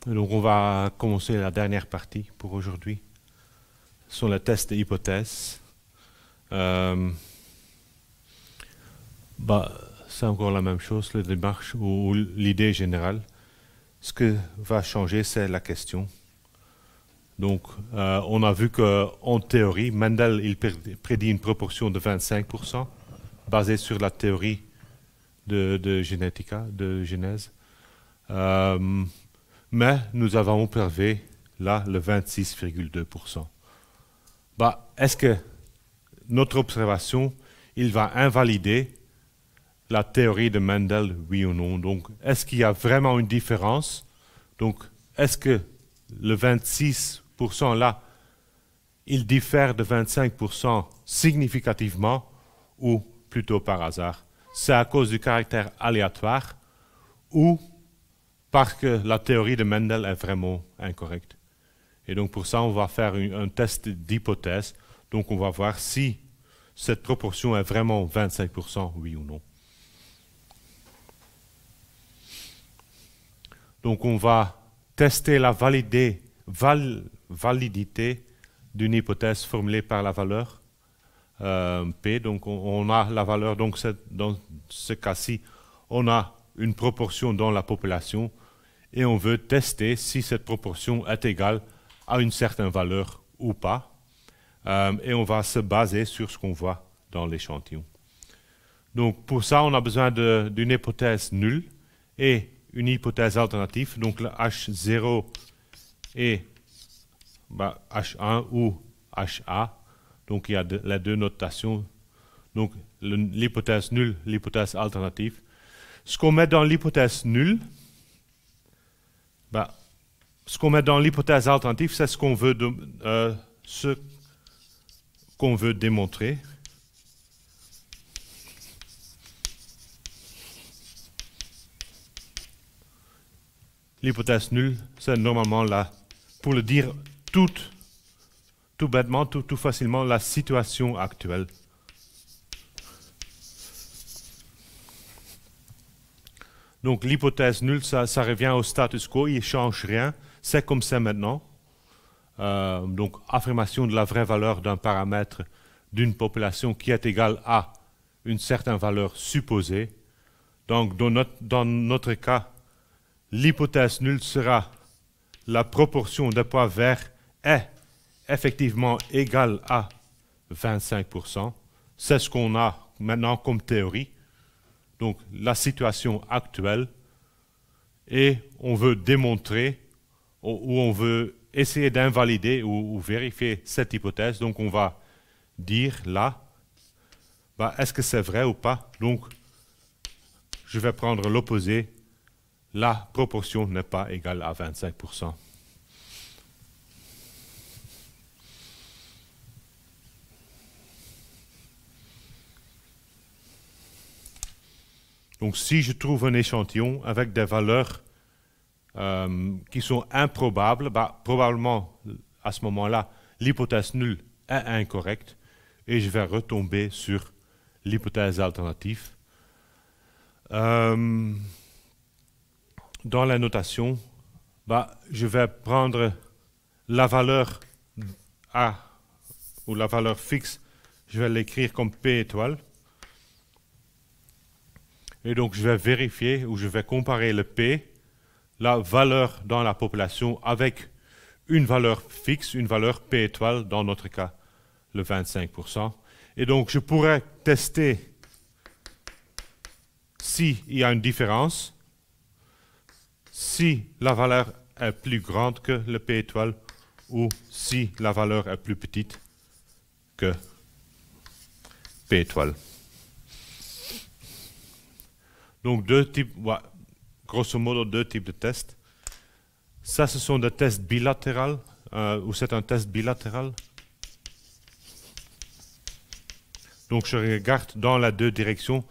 Donc on va commencer la dernière partie pour aujourd'hui. Ce sont les tests et hypothèses. C'est encore la même chose, la démarche ou l'idée générale. Ce qui va changer, c'est la question. Donc, on a vu qu'en théorie, Mendel il prédit une proportion de 25%, basée sur la théorie de Genetica, de Genèse. Mais nous avons observé là le 26,2%. Est-ce que notre observation, il va invalider la théorie de Mendel, oui ou non? Donc, est-ce qu'il y a vraiment une différence? Donc, est-ce que le 26% là, il diffère de 25% significativement ou plutôt par hasard? C'est à cause du caractère aléatoire ou parce que la théorie de Mendel est vraiment incorrecte? Et donc pour ça, on va faire un test d'hypothèse. Donc on va voir si cette proportion est vraiment 25%, oui ou non. Donc on va tester la validité d'une hypothèse formulée par la valeur P. Donc on a la valeur, donc dans ce cas-ci, on a une proportion dans la population et on veut tester si cette proportion est égale à une certaine valeur ou pas. Et on va se baser sur ce qu'on voit dans l'échantillon. Donc pour ça, on a besoin d'une hypothèse nulle et une hypothèse alternative. Donc le H0 et H1 ou HA. Donc il y a les deux notations. Donc l'hypothèse nulle, l'hypothèse alternative. Ce qu'on met dans l'hypothèse nulle, ce qu'on met dans l'hypothèse alternative, c'est ce qu'on veut démontrer. L'hypothèse nulle, c'est normalement là, pour le dire tout bêtement, tout facilement, la situation actuelle. Donc l'hypothèse nulle, ça revient au status quo, il ne change rien, c'est comme ça maintenant. Donc affirmation de la vraie valeur d'un paramètre d'une population qui est égale à une certaine valeur supposée. Donc dans notre cas, l'hypothèse nulle sera la proportion des poids verts est effectivement égale à 25%. C'est ce qu'on a maintenant comme théorie. Donc la situation actuelle, et on veut démontrer ou on veut essayer d'invalider ou vérifier cette hypothèse. Donc on va dire là, est-ce que c'est vrai ou pas? Donc je vais prendre l'opposé, la proportion n'est pas égale à 25%. Donc si je trouve un échantillon avec des valeurs qui sont improbables, probablement à ce moment-là, l'hypothèse nulle est incorrecte et je vais retomber sur l'hypothèse alternative. Dans la notation, je vais prendre la valeur A ou la valeur fixe, je vais l'écrire comme P étoile. Et donc je vais vérifier ou je vais comparer le P, la valeur dans la population, avec une valeur fixe, une valeur P étoile, dans notre cas, le 25%. Et donc je pourrais tester s'il y a une différence, si la valeur est plus grande que le P étoile ou si la valeur est plus petite que P étoile. Donc grosso modo deux types de tests. Ça, ce sont des tests bilatéraux, ou c'est un test bilatéral. Donc je regarde dans les deux directions.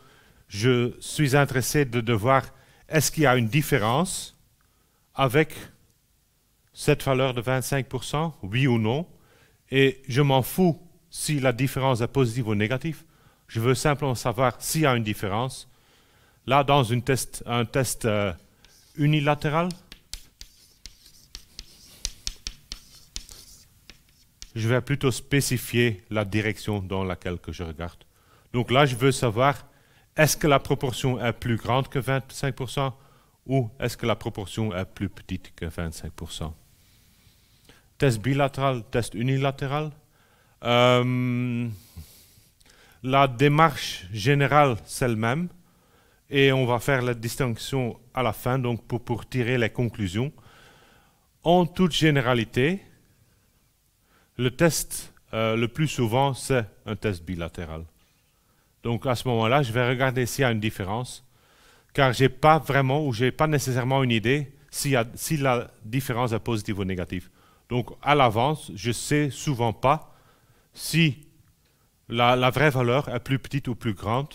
Je suis intéressé de voir est-ce qu'il y a une différence avec cette valeur de 25%, oui ou non. Et je m'en fous si la différence est positive ou négative. Je veux simplement savoir s'il y a une différence. Là, dans un test unilatéral, je vais plutôt spécifier la direction dans laquelle que je regarde. Donc là, je veux savoir, est-ce que la proportion est plus grande que 25% ou est-ce que la proportion est plus petite que 25%? Test bilatéral, test unilatéral. La démarche générale, c'est le même. Et on va faire la distinction à la fin, donc pour tirer les conclusions. En toute généralité, le test le plus souvent, c'est un test bilatéral. Donc à ce moment-là, je vais regarder s'il y a une différence, car je n'ai pas vraiment ou je n'ai pas nécessairement une idée si la différence est positive ou négative. Donc à l'avance, je ne sais souvent pas si la vraie valeur est plus petite ou plus grande.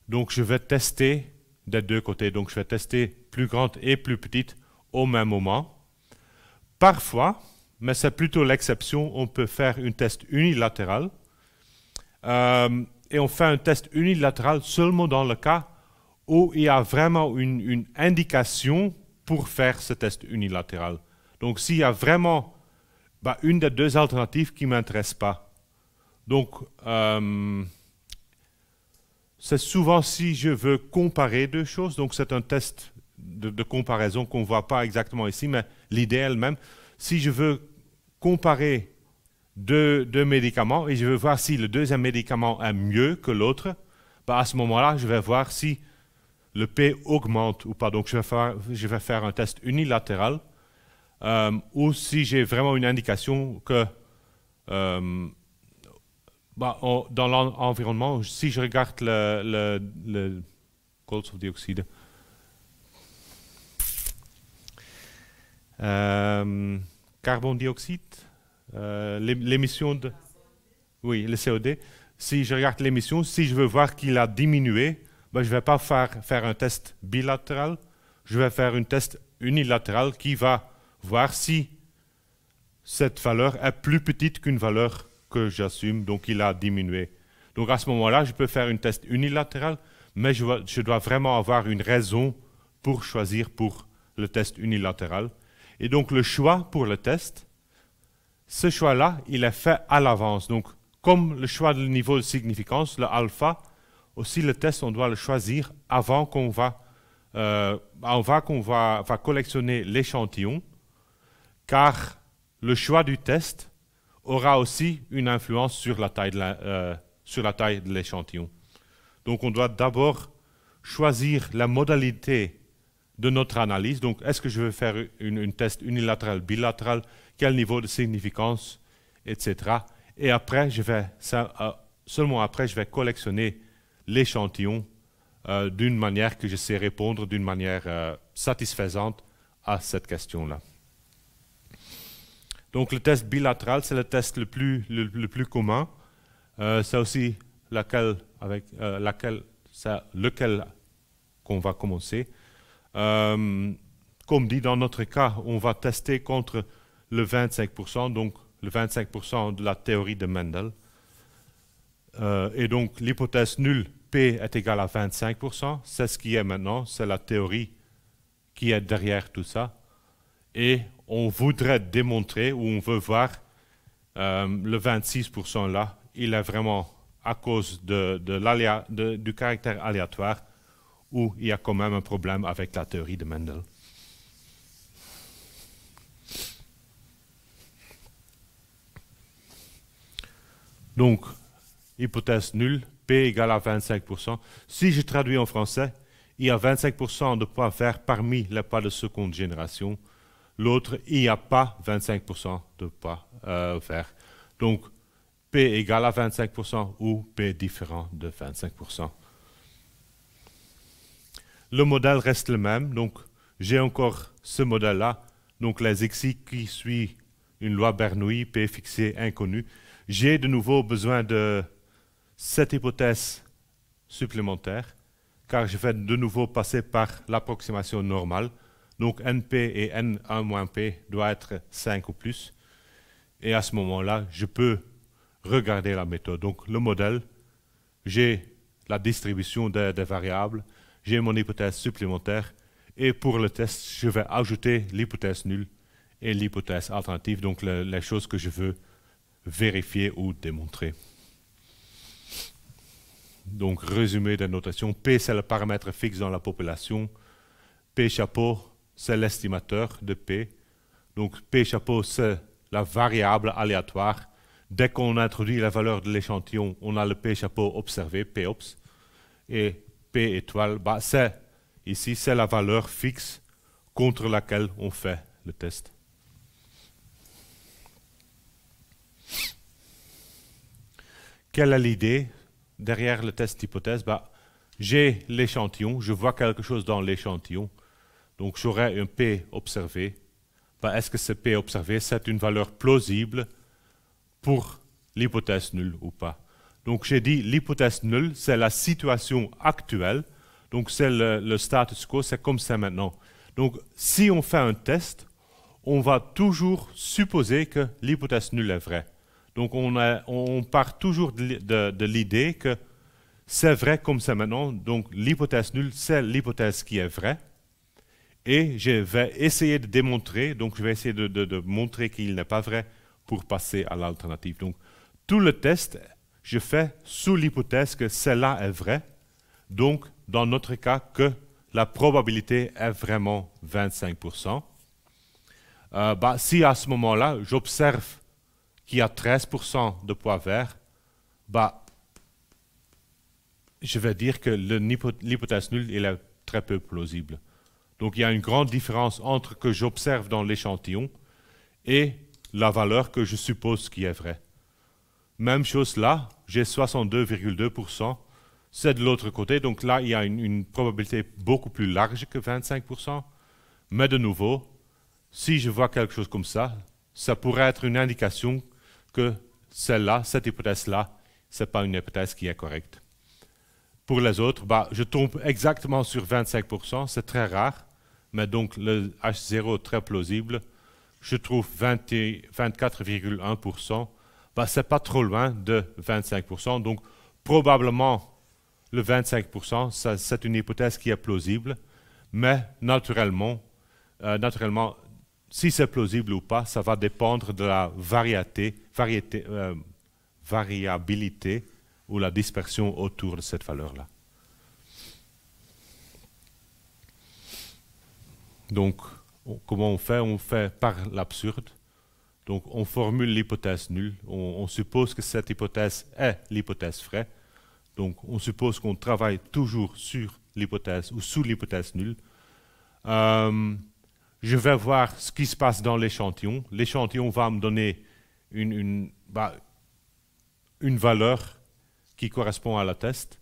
Donc je vais tester des deux côtés. Donc je vais tester plus grande et plus petite au même moment. Parfois, mais c'est plutôt l'exception, on peut faire un test unilatéral. Et on fait un test unilatéral seulement dans le cas où il y a vraiment une indication pour faire ce test unilatéral. Donc s'il y a vraiment une des deux alternatives qui ne m'intéresse pas. Donc c'est souvent si je veux comparer deux choses, donc c'est un test de comparaison qu'on ne voit pas exactement ici, mais l'idée elle-même, si je veux comparer deux médicaments et je veux voir si le deuxième médicament est mieux que l'autre, à ce moment-là, je vais voir si le P augmente ou pas. Donc je vais faire un test unilatéral ou si j'ai vraiment une indication que dans l'environnement, si je regarde le koolstofdioxide, carbone dioxyde, l'émission de... Oui, le COD. Si je regarde l'émission, si je veux voir qu'il a diminué, je ne vais pas faire un test bilatéral, je vais faire un test unilatéral qui va voir si cette valeur est plus petite qu'une valeur que j'assume, donc il a diminué. Donc à ce moment-là, je peux faire un test unilatéral, mais je dois vraiment avoir une raison pour choisir pour le test unilatéral. Et donc le choix pour le test, ce choix-là, il est fait à l'avance. Donc comme le choix du niveau de significance, le alpha, aussi le test, on doit le choisir avant qu'on va collectionner l'échantillon, car le choix du test aura aussi une influence sur la taille de l'échantillon. Donc on doit d'abord choisir la modalité de notre analyse. Donc est-ce que je veux faire un test unilatéral, bilatéral, quel niveau de significance, etc. Et après, seulement après, je vais collectionner l'échantillon d'une manière que je sais répondre d'une manière satisfaisante à cette question-là. Donc le test bilatéral, c'est le test le plus commun. C'est aussi lequel qu'on va commencer. Comme dit, dans notre cas, on va tester contre le 25%, donc le 25% de la théorie de Mendel. Et donc l'hypothèse nulle, P est égal à 25%, c'est ce qui est maintenant, c'est la théorie qui est derrière tout ça. Et on voudrait démontrer, ou on veut voir, le 26% là, il est vraiment à cause du caractère aléatoire, où il y a quand même un problème avec la théorie de Mendel. Donc, hypothèse nulle, P égale à 25%. Si je traduis en français, il y a 25% de poids vert parmi les poids de seconde génération. L'autre, il n'y a pas 25% de poids vert. Donc, P égale à 25% ou P différent de 25%. Le modèle reste le même. Donc, j'ai encore ce modèle-là. Donc, les XI qui suivent une loi Bernoulli, P fixé inconnu. J'ai de nouveau besoin de cette hypothèse supplémentaire, car je vais de nouveau passer par l'approximation normale. Donc NP et N1-P doivent être 5 ou plus. Et à ce moment-là, je peux regarder la méthode. Donc le modèle, j'ai la distribution des variables, j'ai mon hypothèse supplémentaire, et pour le test, je vais ajouter l'hypothèse nulle et l'hypothèse alternative, donc les choses que je veux vérifier ou démontrer. Donc, résumé de notation, P, c'est le paramètre fixe dans la population. P chapeau, c'est l'estimateur de P. Donc, P chapeau, c'est la variable aléatoire. Dès qu'on introduit la valeur de l'échantillon, on a le P chapeau observé, P ops. Et P étoile, bah, ici, c'est la valeur fixe contre laquelle on fait le test. Quelle est l'idée derrière le test d'hypothèse? Bah, j'ai l'échantillon, je vois quelque chose dans l'échantillon, donc j'aurai un P observé. Bah, est-ce que ce P observé, c'est une valeur plausible pour l'hypothèse nulle ou pas? Donc j'ai dit l'hypothèse nulle, c'est la situation actuelle, donc c'est le status quo, c'est comme ça maintenant. Donc si on fait un test, on va toujours supposer que l'hypothèse nulle est vraie. Donc on part toujours de l'idée que c'est vrai comme ça maintenant, donc l'hypothèse nulle, c'est l'hypothèse qui est vraie. Et je vais essayer de démontrer, donc je vais essayer de montrer qu'il n'est pas vrai pour passer à l'alternative. Donc tout le test, je fais sous l'hypothèse que celle-là est vraie. Donc dans notre cas, que la probabilité est vraiment 25%. Si à ce moment-là, j'observe qu'il y a 13% de poids verts, je vais dire que l'hypothèse nulle il est très peu plausible. Donc il y a une grande différence entre ce que j'observe dans l'échantillon et la valeur que je suppose qui est vraie. Même chose là, j'ai 62,2%, c'est de l'autre côté, donc là il y a une probabilité beaucoup plus large que 25%, mais de nouveau, si je vois quelque chose comme ça pourrait être une indication que celle-là, cette hypothèse-là, ce n'est pas une hypothèse qui est correcte. Pour les autres, je tombe exactement sur 25%, c'est très rare, mais donc le H0 est très plausible. Je trouve 24,1%, c'est pas trop loin de 25%, donc probablement le 25%, c'est une hypothèse qui est plausible, mais naturellement, si c'est plausible ou pas, ça va dépendre de la variabilité ou la dispersion autour de cette valeur-là. Donc, comment on fait? On fait par l'absurde. Donc, on formule l'hypothèse nulle. On suppose que cette hypothèse est l'hypothèse vraie. Donc, on suppose qu'on travaille toujours sur l'hypothèse ou sous l'hypothèse nulle. Je vais voir ce qui se passe dans l'échantillon. L'échantillon va me donner une valeur qui correspond à la test.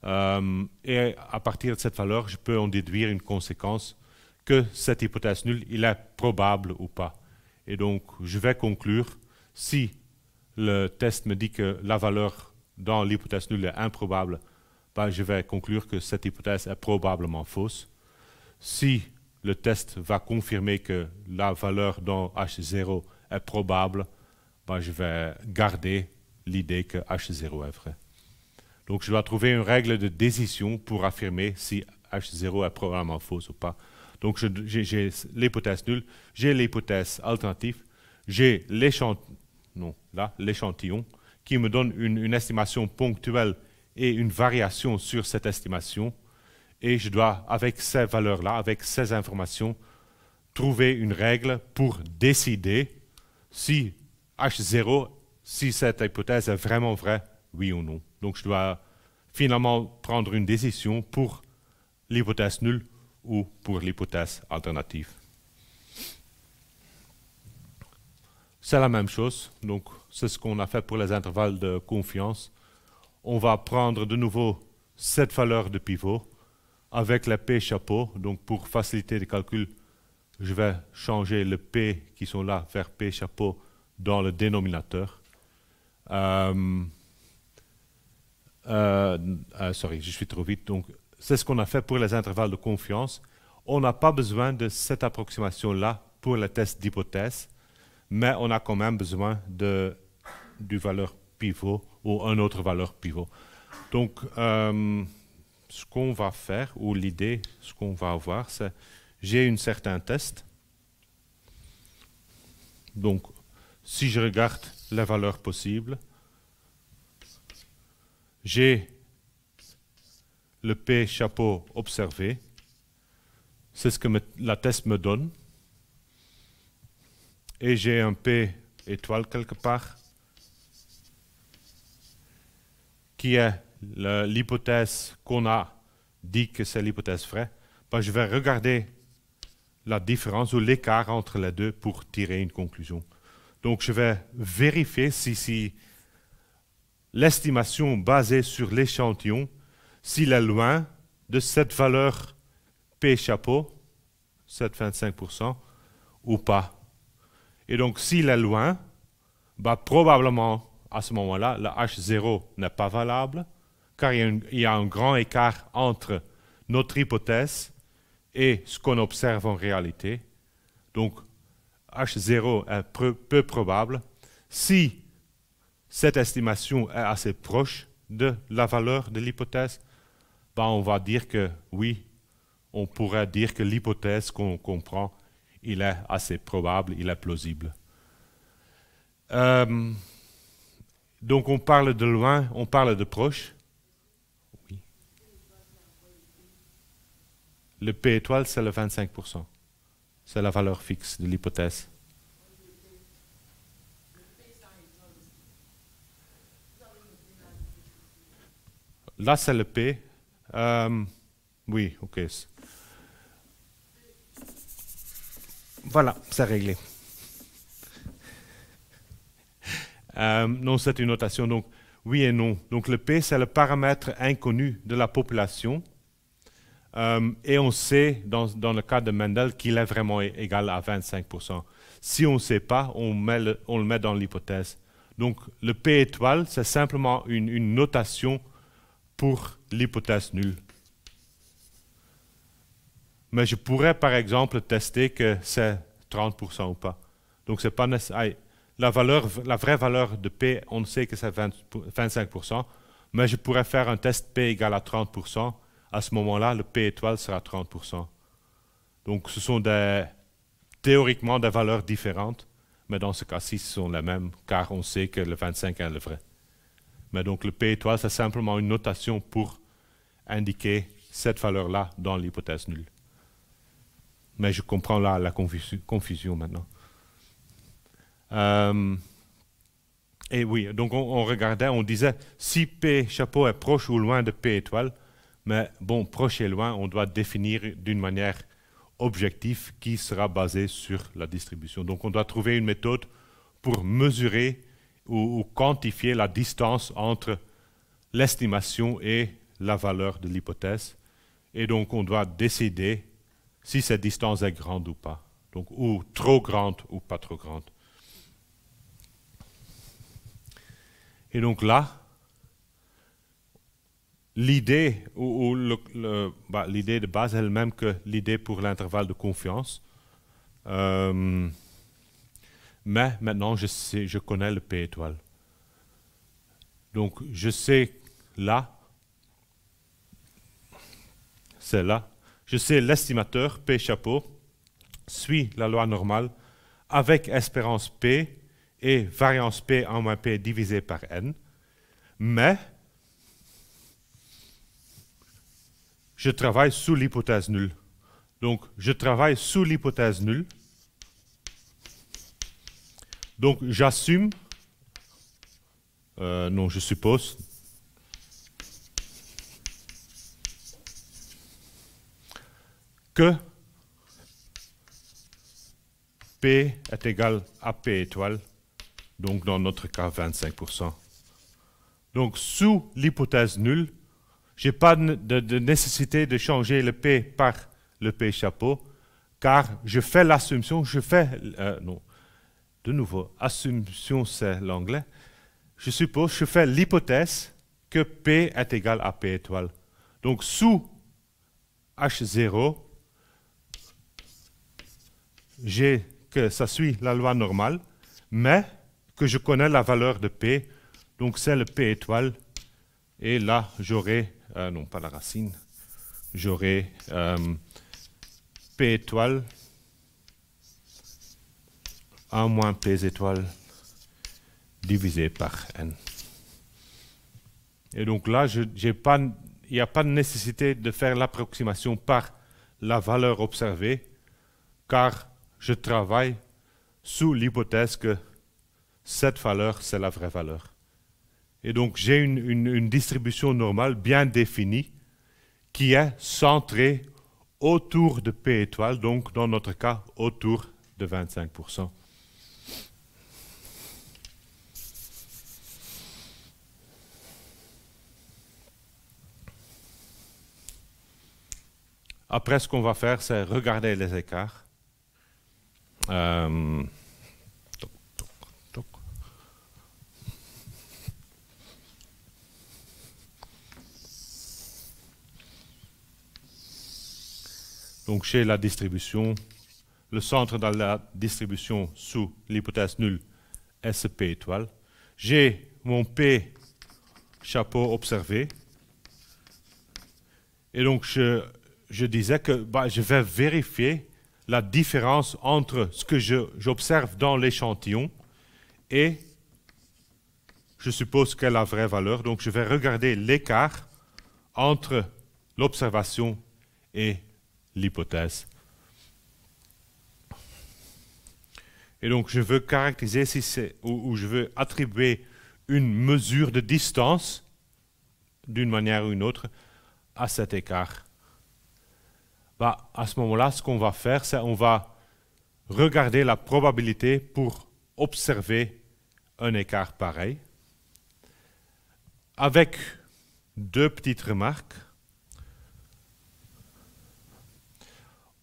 Et à partir de cette valeur, je peux en déduire une conséquence que cette hypothèse nulle, il est probable ou pas. Et donc, je vais conclure, si le test me dit que la valeur dans l'hypothèse nulle est improbable, je vais conclure que cette hypothèse est probablement fausse. Si le test va confirmer que la valeur dans H0 est probable, je vais garder l'idée que H0 est vrai. Donc je dois trouver une règle de décision pour affirmer si H0 est probablement fausse ou pas. Donc j'ai l'hypothèse nulle, j'ai l'hypothèse alternative, j'ai l'échantillon qui me donne une estimation ponctuelle et une variation sur cette estimation. Et je dois, avec ces valeurs-là, avec ces informations, trouver une règle pour décider si H0, si cette hypothèse est vraiment vraie, oui ou non. Donc je dois finalement prendre une décision pour l'hypothèse nulle ou pour l'hypothèse alternative. C'est la même chose, donc c'est ce qu'on a fait pour les intervalles de confiance. On va prendre de nouveau cette valeur de pivot avec le P chapeau. Donc pour faciliter les calculs, je vais changer le P qui sont là vers P chapeau dans le dénominateur. Sorry, je suis trop vite. Donc c'est ce qu'on a fait pour les intervalles de confiance. On n'a pas besoin de cette approximation-là pour le test d'hypothèse, mais on a quand même besoin du valeur pivot ou une autre valeur pivot. Donc, ce qu'on va faire, ou l'idée, ce qu'on va avoir, c'est j'ai un certain test. Donc, si je regarde les valeurs possibles. J'ai le P chapeau observé. C'est ce que la test me donne. Et j'ai un P étoile quelque part qui est l'hypothèse qu'on a dit que c'est l'hypothèse vraie. Ben, je vais regarder la différence ou l'écart entre les deux pour tirer une conclusion. Donc je vais vérifier si l'estimation basée sur l'échantillon, s'il est loin de cette valeur P chapeau, 7,25%, ou pas. Et donc s'il est loin, bah, probablement à ce moment-là, le H0 n'est pas valable, car il y a un grand écart entre notre hypothèse et ce qu'on observe en réalité. Donc H0 est peu probable. Si cette estimation est assez proche de la valeur de l'hypothèse, ben on va dire que oui, on pourrait dire que l'hypothèse qu'on comprend, il est assez probable, il est plausible. Donc on parle de loin, on parle de proche. Oui. Le P étoile, c'est le 25%. C'est la valeur fixe de l'hypothèse. Là, c'est le P. Oui, ok. Voilà, c'est réglé. Non, c'est une notation. Donc, oui et non. Donc, le P, c'est le paramètre inconnu de la population. Et on sait, dans le cas de Mendel, qu'il est vraiment égal à 25%. Si on ne sait pas, on le met dans l'hypothèse. Donc, le P étoile, c'est simplement une notation pour l'hypothèse nulle. Mais je pourrais, par exemple, tester que c'est 30% ou pas. Donc, c'est pas nécessaire. La vraie valeur de P, on sait que c'est 25%, mais je pourrais faire un test P égale à 30%. À ce moment-là, le P étoile sera 30%. Donc, ce sont théoriquement des valeurs différentes, mais dans ce cas-ci, ce sont les mêmes, car on sait que le 25 est le vrai. Mais donc, le P étoile, c'est simplement une notation pour indiquer cette valeur-là dans l'hypothèse nulle. Mais je comprends là la confusion maintenant. Et oui, donc on regardait, on disait si P chapeau est proche ou loin de P étoile, mais bon, proche et loin, on doit définir d'une manière objective qui sera basée sur la distribution. Donc on doit trouver une méthode pour mesurer ou quantifier la distance entre l'estimation et la valeur de l'hypothèse. Et donc on doit décider si cette distance est grande ou pas. Donc ou trop grande ou pas trop grande. Et donc là, l'idée l'idée de base est la même que l'idée pour l'intervalle de confiance. Mais maintenant, je connais le P étoile. Donc, je sais là, c'est là, je sais l'estimateur P chapeau suit la loi normale avec espérance P et variance P en moins P divisé par N, mais je travaille sous l'hypothèse nulle. Donc, je travaille sous l'hypothèse nulle. Donc, j'assume, non, je suppose, que P est égal à P étoile, donc dans notre cas 25%. Donc, sous l'hypothèse nulle, je n'ai pas de nécessité de changer le P par le P chapeau, car je fais l'assumption, non, de nouveau, assumption c'est l'anglais, je fais l'hypothèse que P est égal à P étoile. Donc sous H0, j'ai que ça suit la loi normale, mais que je connais la valeur de P, donc c'est le P étoile, et là j'aurai, non pas la racine, j'aurai P étoile 1 moins P étoile divisé par n. Et donc là, il n'y a pas de nécessité de faire l'approximation par la valeur observée, car je travaille sous l'hypothèse que cette valeur, c'est la vraie valeur. Et donc j'ai une distribution normale bien définie qui est centrée autour de P étoile, donc dans notre cas autour de 25%. Après, ce qu'on va faire, c'est regarder les écarts. Donc, chez la distribution, le centre dans la distribution sous l'hypothèse nulle est ce P étoile. J'ai mon P chapeau observé. Et donc, je disais que je vais vérifier la différence entre ce que j'observe dans l'échantillon et je suppose qu'elle a la vraie valeur. Donc, je vais regarder l'écart entre l'observation et l'hypothèse. Et donc, je veux caractériser si c'est, ou je veux attribuer une mesure de distance, d'une manière ou une autre, à cet écart. À ce moment-là, ce qu'on va faire, c'est on va regarder la probabilité pour observer un écart pareil, avec deux petites remarques.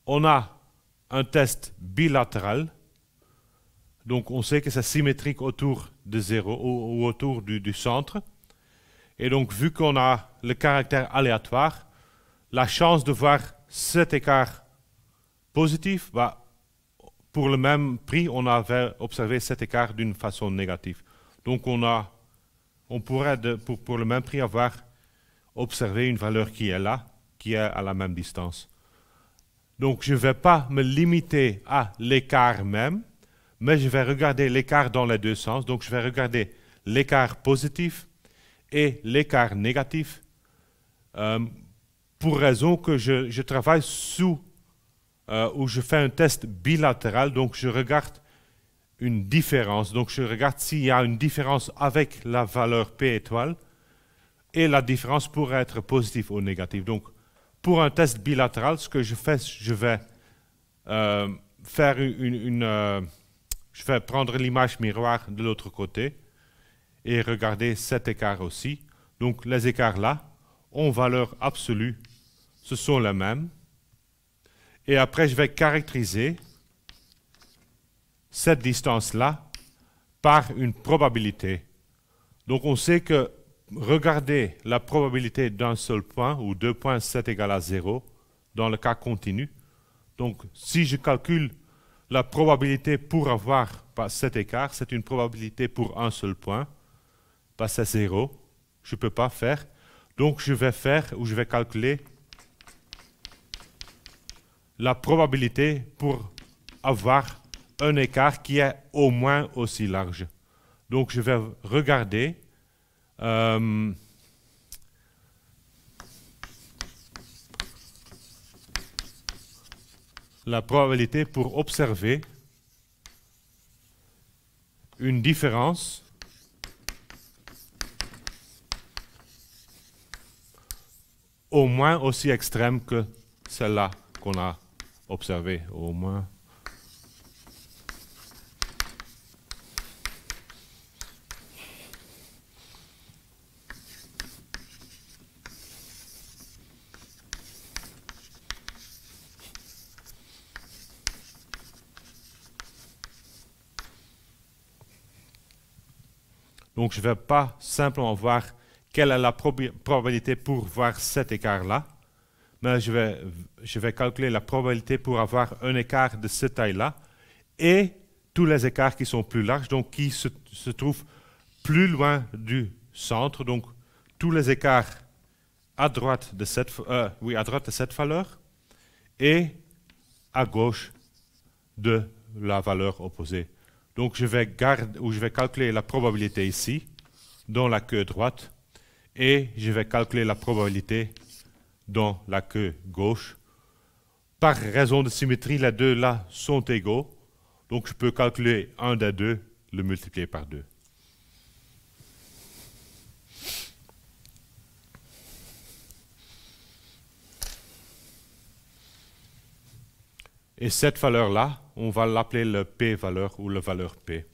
On a un test bilatéral, donc on sait que c'est symétrique autour de 0 ou autour du centre. Et donc, vu qu'on a le caractère aléatoire, la chance de voir cet écart positif, pour le même prix, on avait observé cet écart d'une façon négative. Donc, on pourrait, pour le même prix, avoir observé une valeur qui est là, qui est à la même distance. Donc, je ne vais pas me limiter à l'écart même, mais je vais regarder l'écart dans les deux sens. Donc, je vais regarder l'écart positif et l'écart négatif, pour raison que je travaille où je fais un test bilatéral, donc je regarde une différence. Donc, je regarde s'il y a une différence avec la valeur P étoile, et la différence pourrait être positive ou négative. Donc, pour un test bilatéral, ce que je fais, je vais faire je vais prendre l'image miroir de l'autre côté et regarder cet écart aussi. Donc, les écarts là, en valeur absolue, ce sont les mêmes. Et après, je vais caractériser cette distance-là par une probabilité. Donc, on sait que regarder la probabilité d'un seul point, ou deux points, c'est égal à 0, dans le cas continu. Donc, si je calcule la probabilité pour avoir cet écart, c'est une probabilité pour un seul point, c'est 0, je ne peux pas faire. Donc, je vais calculer la probabilité pour avoir un écart qui est au moins aussi large. Donc, je vais regarder la probabilité pour observer une différence au moins aussi extrême que celle-là qu'on a observée, au moins. Donc, je ne vais pas simplement voir quelle est la probabilité pour voir cet écart-là, mais je vais calculer la probabilité pour avoir un écart de cette taille-là et tous les écarts qui sont plus larges, donc qui se trouvent plus loin du centre, donc tous les écarts à droite de cette valeur et à gauche de la valeur opposée. Donc je vais calculer la probabilité ici, dans la queue droite, et je vais calculer la probabilité dans la queue gauche. Par raison de symétrie, les deux là sont égaux, donc je peux calculer un des deux, le multiplier par 2. Et cette valeur-là, on va l'appeler le p-valeur ou la valeur p.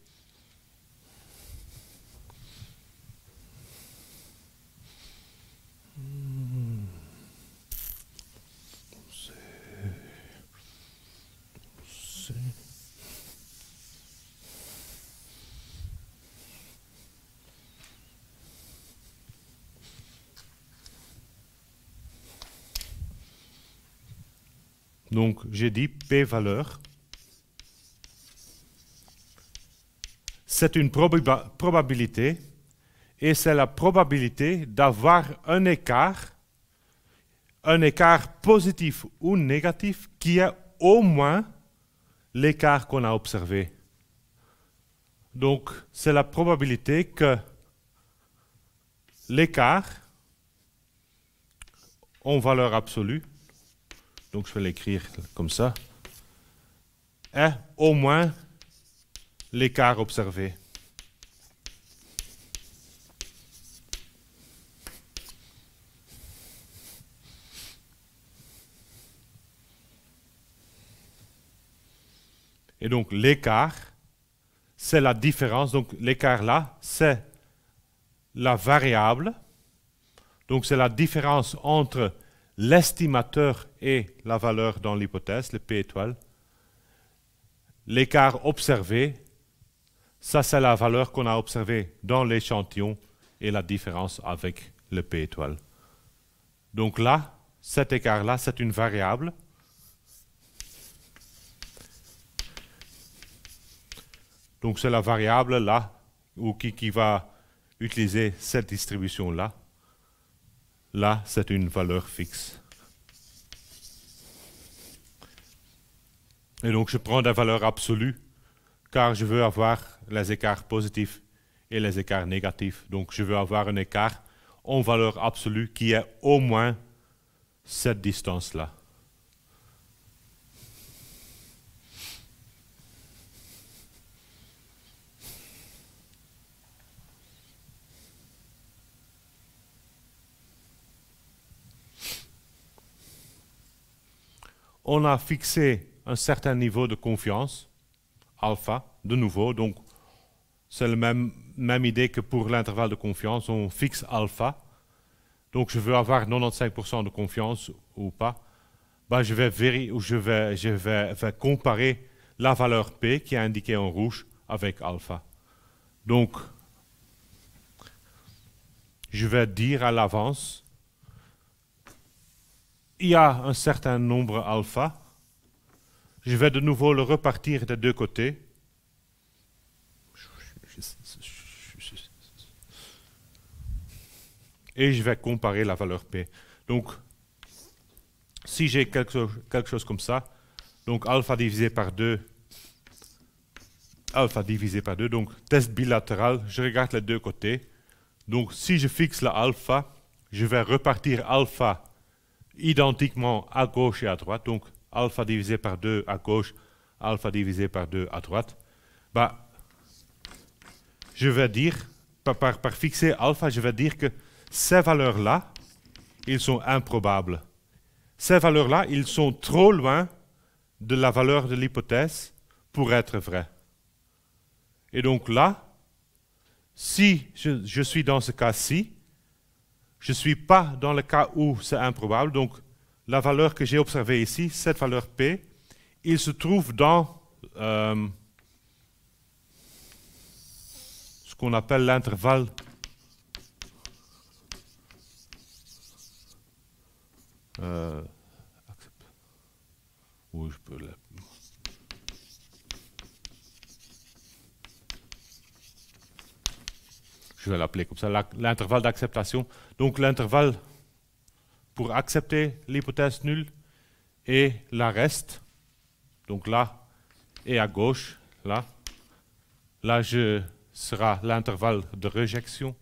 Donc, j'ai dit p-valeur. C'est une probabilité, et c'est la probabilité d'avoir un écart positif ou négatif qui est au moins l'écart qu'on a observé. Donc, c'est la probabilité que l'écart en valeur absolue, donc je vais l'écrire comme ça, est au moins l'écart observé. Et donc l'écart, c'est la différence. Donc l'écart là, c'est la variable. Donc c'est la différence entre l'estimateur et la valeur dans l'hypothèse, le P étoile. L'écart observé, ça c'est la valeur qu'on a observée dans l'échantillon et la différence avec le P étoile. Donc là, cet écart-là, c'est une variable. Donc c'est la variable là, ou qui va utiliser cette distribution-là. Là, c'est une valeur fixe. Et donc je prends des valeurs absolues, car je veux avoir les écarts positifs et les écarts négatifs. Donc je veux avoir un écart en valeur absolue qui est au moins cette distance-là. On a fixé un certain niveau de confiance, alpha, de nouveau, donc c'est la même idée que pour l'intervalle de confiance, on fixe alpha. Donc je veux avoir 95% de confiance ou pas. Ben, je vais comparer la valeur P qui est indiquée en rouge avec alpha. Donc je vais dire à l'avance, il y a un certain nombre alpha. Je vais de nouveau le repartir des deux côtés. Et je vais comparer la valeur P. Donc, si j'ai quelque chose comme ça, donc alpha divisé par 2, donc test bilatéral, je regarde les deux côtés. Donc, si je fixe la alpha, je vais repartir alpha identiquement à gauche et à droite. Donc, alpha divisé par 2 à gauche, alpha divisé par 2 à droite. Bah, je vais dire, par fixer alpha, je vais dire que ces valeurs-là, ils sont improbables. Ces valeurs-là, ils sont trop loin de la valeur de l'hypothèse pour être vraies. Et donc là, si je suis dans ce cas-ci, je ne suis pas dans le cas où c'est improbable. Donc la valeur que j'ai observée ici, cette valeur P, il se trouve dans ce qu'on appelle l'intervalle où je peux je vais l'appeler comme ça, l'intervalle d'acceptation. Donc l'intervalle pour accepter l'hypothèse nulle et la reste, donc là et à gauche, là, Là, sera l'intervalle de réjection.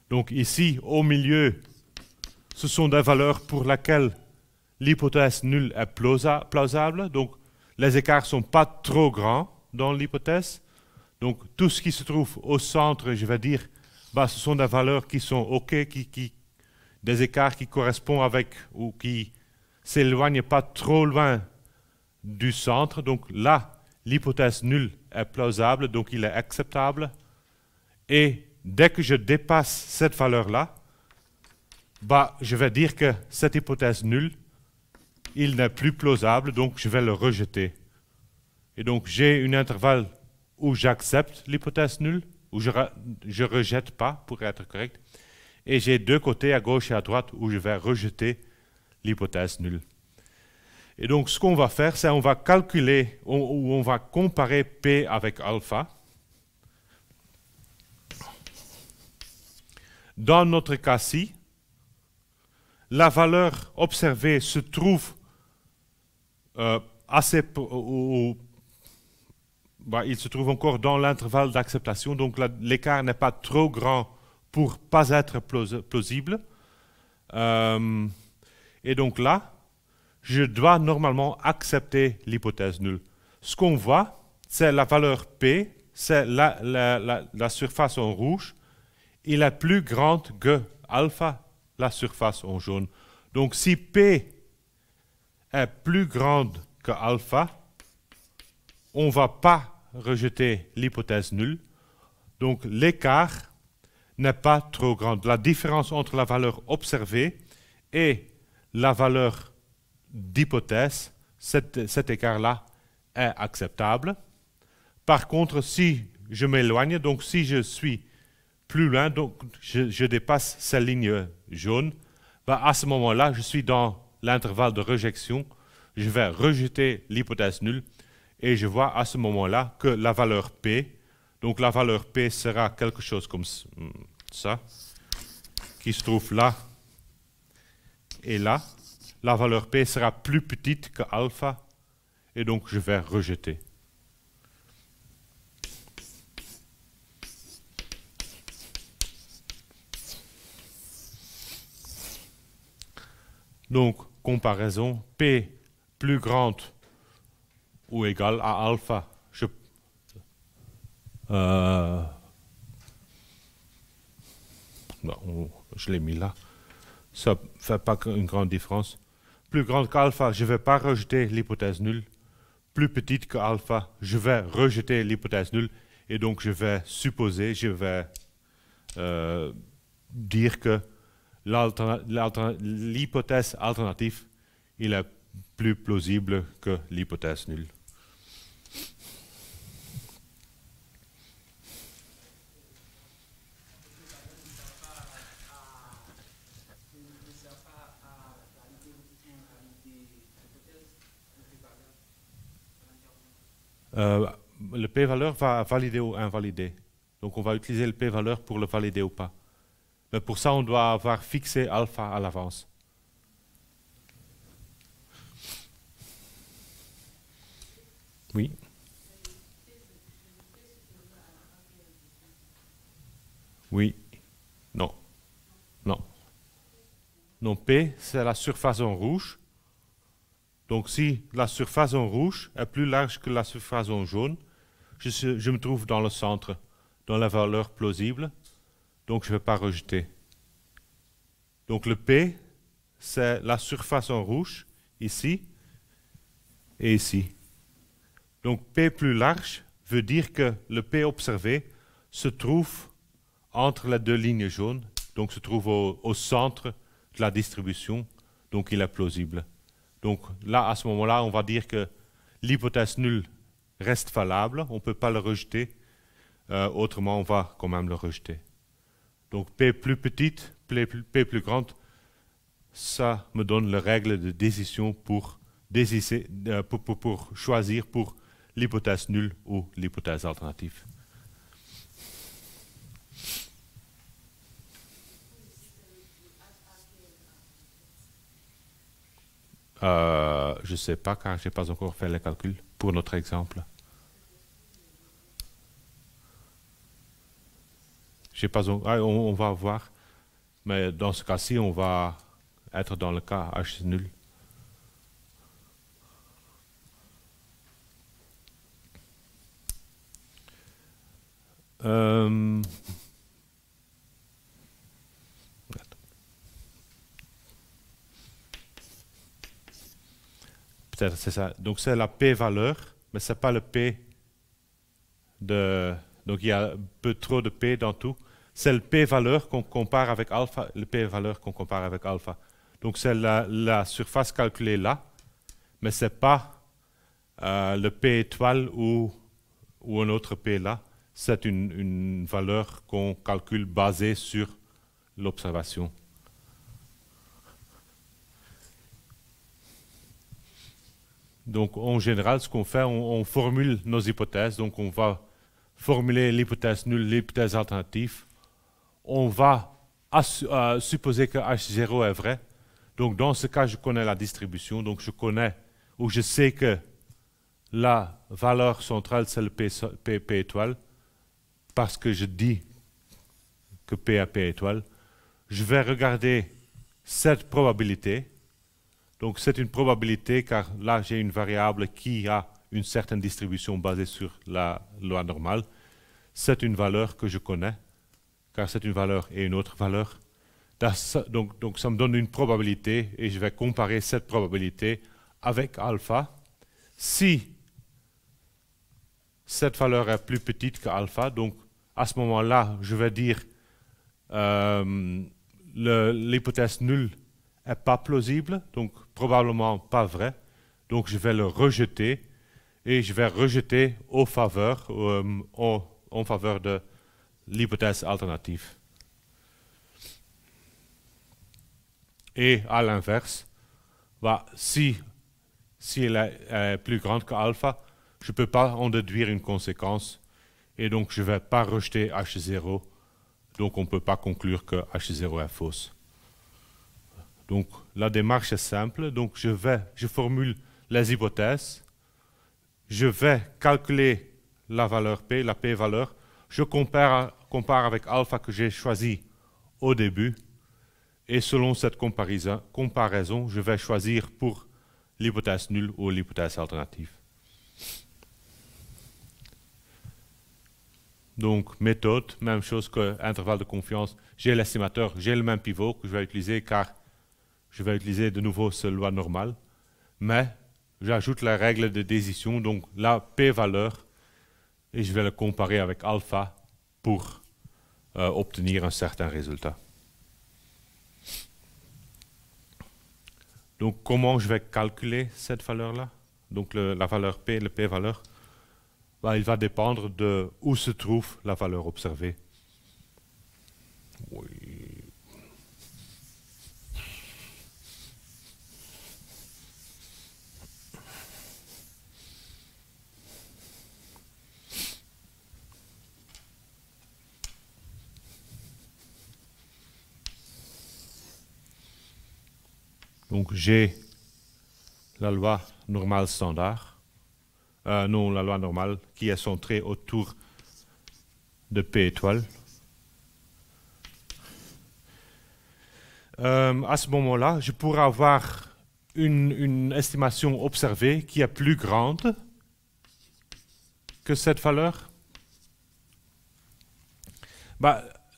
Donc ici, au milieu, ce sont des valeurs pour lesquelles l'hypothèse nulle est plausible. Donc les écarts ne sont pas trop grands dans l'hypothèse. Donc tout ce qui se trouve au centre, je vais dire, bah, ce sont des valeurs qui sont OK, des écarts qui correspondent avec ou qui s'éloignent pas trop loin du centre. Donc là, l'hypothèse nulle est plausible, donc il est acceptable. Et dès que je dépasse cette valeur-là, bah, je vais dire que cette hypothèse nulle, il n'est plus plausible, donc je vais le rejeter. Et donc j'ai un intervalle où j'accepte l'hypothèse nulle, où je ne rejette pas, pour être correct. Et j'ai deux côtés, à gauche et à droite, où je vais rejeter l'hypothèse nulle. Et donc ce qu'on va faire, c'est on va calculer, ou on va comparer P avec alpha. Dans notre cas-ci, la valeur observée se trouve il se trouve encore dans l'intervalle d'acceptation, donc l'écart n'est pas trop grand pour pas être plausible. Et donc là, je dois normalement accepter l'hypothèse nulle. Ce qu'on voit, c'est la valeur P, c'est la surface en rouge, il est plus grande que alpha, la surface en jaune. Donc si P est plus grande que alpha, on ne va pas rejeter l'hypothèse nulle. Donc l'écart n'est pas trop grand. La différence entre la valeur observée et la valeur d'hypothèse, cet écart-là est acceptable. Par contre, si je m'éloigne, donc si je suis plus loin, donc je dépasse cette ligne jaune, bah à ce moment-là, je suis dans l'intervalle de réjection, je vais rejeter l'hypothèse nulle et je vois à ce moment-là que la valeur P, donc la valeur P sera quelque chose comme ça, qui se trouve là et là. La valeur P sera plus petite que alpha et donc je vais rejeter. Donc, comparaison, P plus grande ou égale à alpha. Je l'ai mis là. Ça ne fait pas une grande différence. Plus grande qu'alpha, je ne vais pas rejeter l'hypothèse nulle. Plus petite qu'alpha, je vais rejeter l'hypothèse nulle. Et donc, je vais supposer, je vais dire que l'hypothèse alternative, il est plus plausible que l'hypothèse nulle. Le p-valeur va valider ou invalider. Donc on va utiliser le p-valeur pour le valider ou pas. Mais pour ça, on doit avoir fixé alpha à l'avance. Oui. Oui. Non. Non. Non, P, c'est la surface en rouge. Donc si la surface en rouge est plus large que la surface en jaune, je me trouve dans le centre, dans la valeur plausible. Donc je ne vais pas rejeter. Donc le P, c'est la surface en rouge, ici et ici. Donc P plus large veut dire que le P observé se trouve entre les deux lignes jaunes, donc se trouve au centre de la distribution, donc il est plausible. Donc là, à ce moment-là, on va dire que l'hypothèse nulle reste valable, on ne peut pas le rejeter, autrement on va quand même le rejeter. Donc P plus petite, P plus grande, ça me donne la règle de décision pour choisir pour l'hypothèse nulle ou l'hypothèse alternative. Je ne sais pas car je n'ai pas encore fait les calculs pour notre exemple. On va voir, mais dans ce cas-ci, on va être dans le cas H nul. Peut-être c'est ça. Donc c'est la p-valeur, mais c'est pas le p de... Donc il y a un peu trop de p dans tout. C'est le p-valeur qu'on compare avec alpha, le p-valeur qu'on compare avec alpha. Donc c'est la surface calculée là, mais c'est pas le p étoile ou un autre p là. C'est une valeur qu'on calcule basée sur l'observation. Donc en général, ce qu'on fait, on formule nos hypothèses. Donc on va formuler l'hypothèse nulle, l'hypothèse alternative. On va supposer que H0 est vrai. Donc dans ce cas, je connais la distribution. Donc je connais, ou je sais que la valeur centrale, c'est le P étoile. Parce que je dis que P est P étoile. Je vais regarder cette probabilité. Donc c'est une probabilité car là j'ai une variable qui a une certaine distribution basée sur la loi normale. C'est une valeur que je connais car c'est une valeur et une autre valeur. Donc ça me donne une probabilité et je vais comparer cette probabilité avec alpha. Si cette valeur est plus petite que alpha, donc à ce moment-là je vais dire l'hypothèse nulle n'est pas plausible, donc probablement pas vrai. Donc je vais le rejeter et je vais rejeter en faveur de l'hypothèse alternative. Et à l'inverse, si elle est plus grande que alpha, je ne peux pas en déduire une conséquence et donc je ne vais pas rejeter H0. Donc on ne peut pas conclure que H0 est fausse. Donc la démarche est simple. Donc je formule les hypothèses. Je vais calculer la valeur P, la P-valeur. Je compare avec alpha que j'ai choisi au début. Et selon cette comparaison, je vais choisir pour l'hypothèse nulle ou l'hypothèse alternative. Donc, méthode, même chose que intervalle de confiance. J'ai l'estimateur, j'ai le même pivot que je vais utiliser car je vais utiliser de nouveau cette loi normale. Mais j'ajoute la règle de décision, donc la p-valeur, et je vais le comparer avec alpha pour obtenir un certain résultat. Donc, comment je vais calculer cette valeur-là? Donc, la valeur P, le P-valeur, il va dépendre de où se trouve la valeur observée. Oui. Donc, j'ai la loi normale standard. Non, la loi normale qui est centrée autour de P étoile. À ce moment-là, je pourrais avoir une estimation observée qui est plus grande que cette valeur.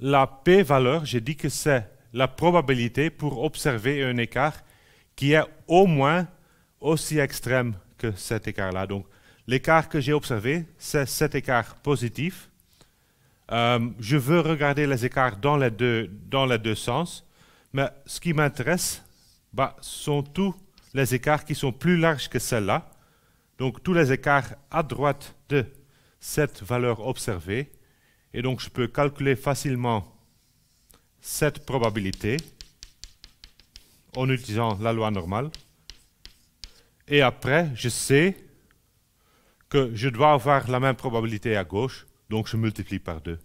La P-valeur, j'ai dit que c'est la probabilité pour observer un écart qui est au moins aussi extrême que cet écart-là. Donc, l'écart que j'ai observé, c'est cet écart positif. Je veux regarder les écarts dans les deux sens, mais ce qui m'intéresse sont tous les écarts qui sont plus larges que celle-là. Donc, tous les écarts à droite de cette valeur observée. Et donc, je peux calculer facilement cette probabilité en utilisant la loi normale. Et après, je sais que je dois avoir la même probabilité à gauche, donc je multiplie par 2.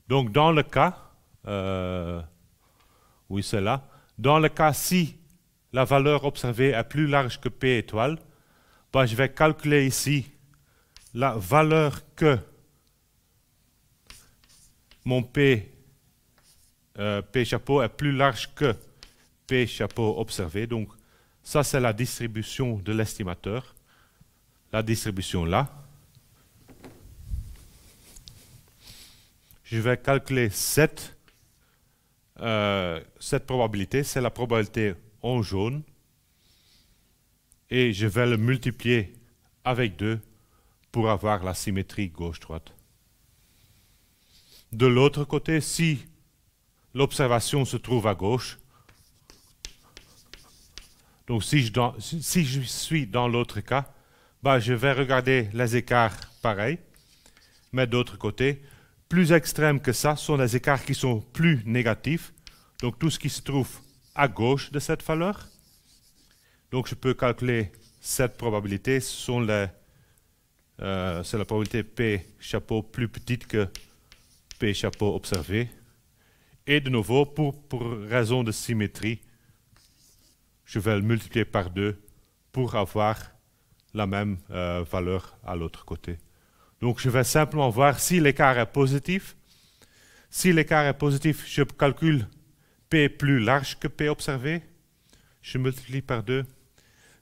Donc dans le cas, oui c'est là, dans le cas si la valeur observée est plus large que P étoile, ben, je vais calculer ici la valeur que mon P chapeau est plus large que P chapeau observé. Donc, ça, c'est la distribution de l'estimateur. La distribution là. Je vais calculer cette probabilité. C'est la probabilité en jaune. Et je vais le multiplier avec 2 pour avoir la symétrie gauche-droite. De l'autre côté, si l'observation se trouve à gauche, donc si je suis dans l'autre cas, bah, je vais regarder les écarts pareils, mais d'autre côté, plus extrêmes que ça sont les écarts qui sont plus négatifs, donc tout ce qui se trouve à gauche de cette valeur. Donc je peux calculer cette probabilité, c'est la probabilité P chapeau plus petite que P chapeau observé. Et de nouveau, pour raison de symétrie, je vais le multiplier par 2 pour avoir la même valeur à l'autre côté. Donc je vais simplement voir si l'écart est positif. Si l'écart est positif, je calcule P plus large que P observé. Je multiplie par 2.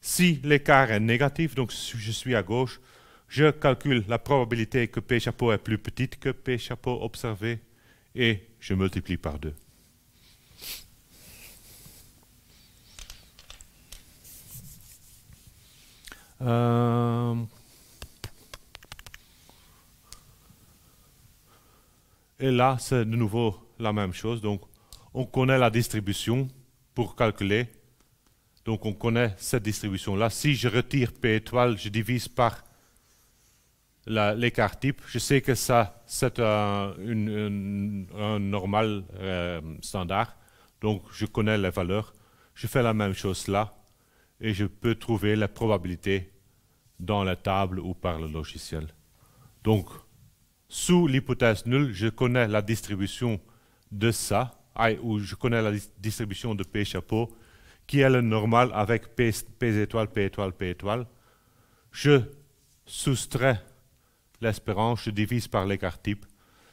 Si l'écart est négatif, donc je suis à gauche, je calcule la probabilité que P chapeau est plus petite que P chapeau observé et je multiplie par 2. Et là, c'est de nouveau la même chose. Donc, on connaît la distribution pour calculer. Donc, on connaît cette distribution-là. Si je retire P étoile, je divise par l'écart type. Je sais que ça, c'est un normal standard. Donc, je connais les valeurs. Je fais la même chose là. Et je peux trouver la probabilité dans la table ou par le logiciel. Donc, sous l'hypothèse nulle, je connais la distribution de ça, ou je connais la distribution de P chapeau, qui est le normal avec P étoile, P étoile, P étoile. Je soustrais l'espérance, je divise par l'écart type.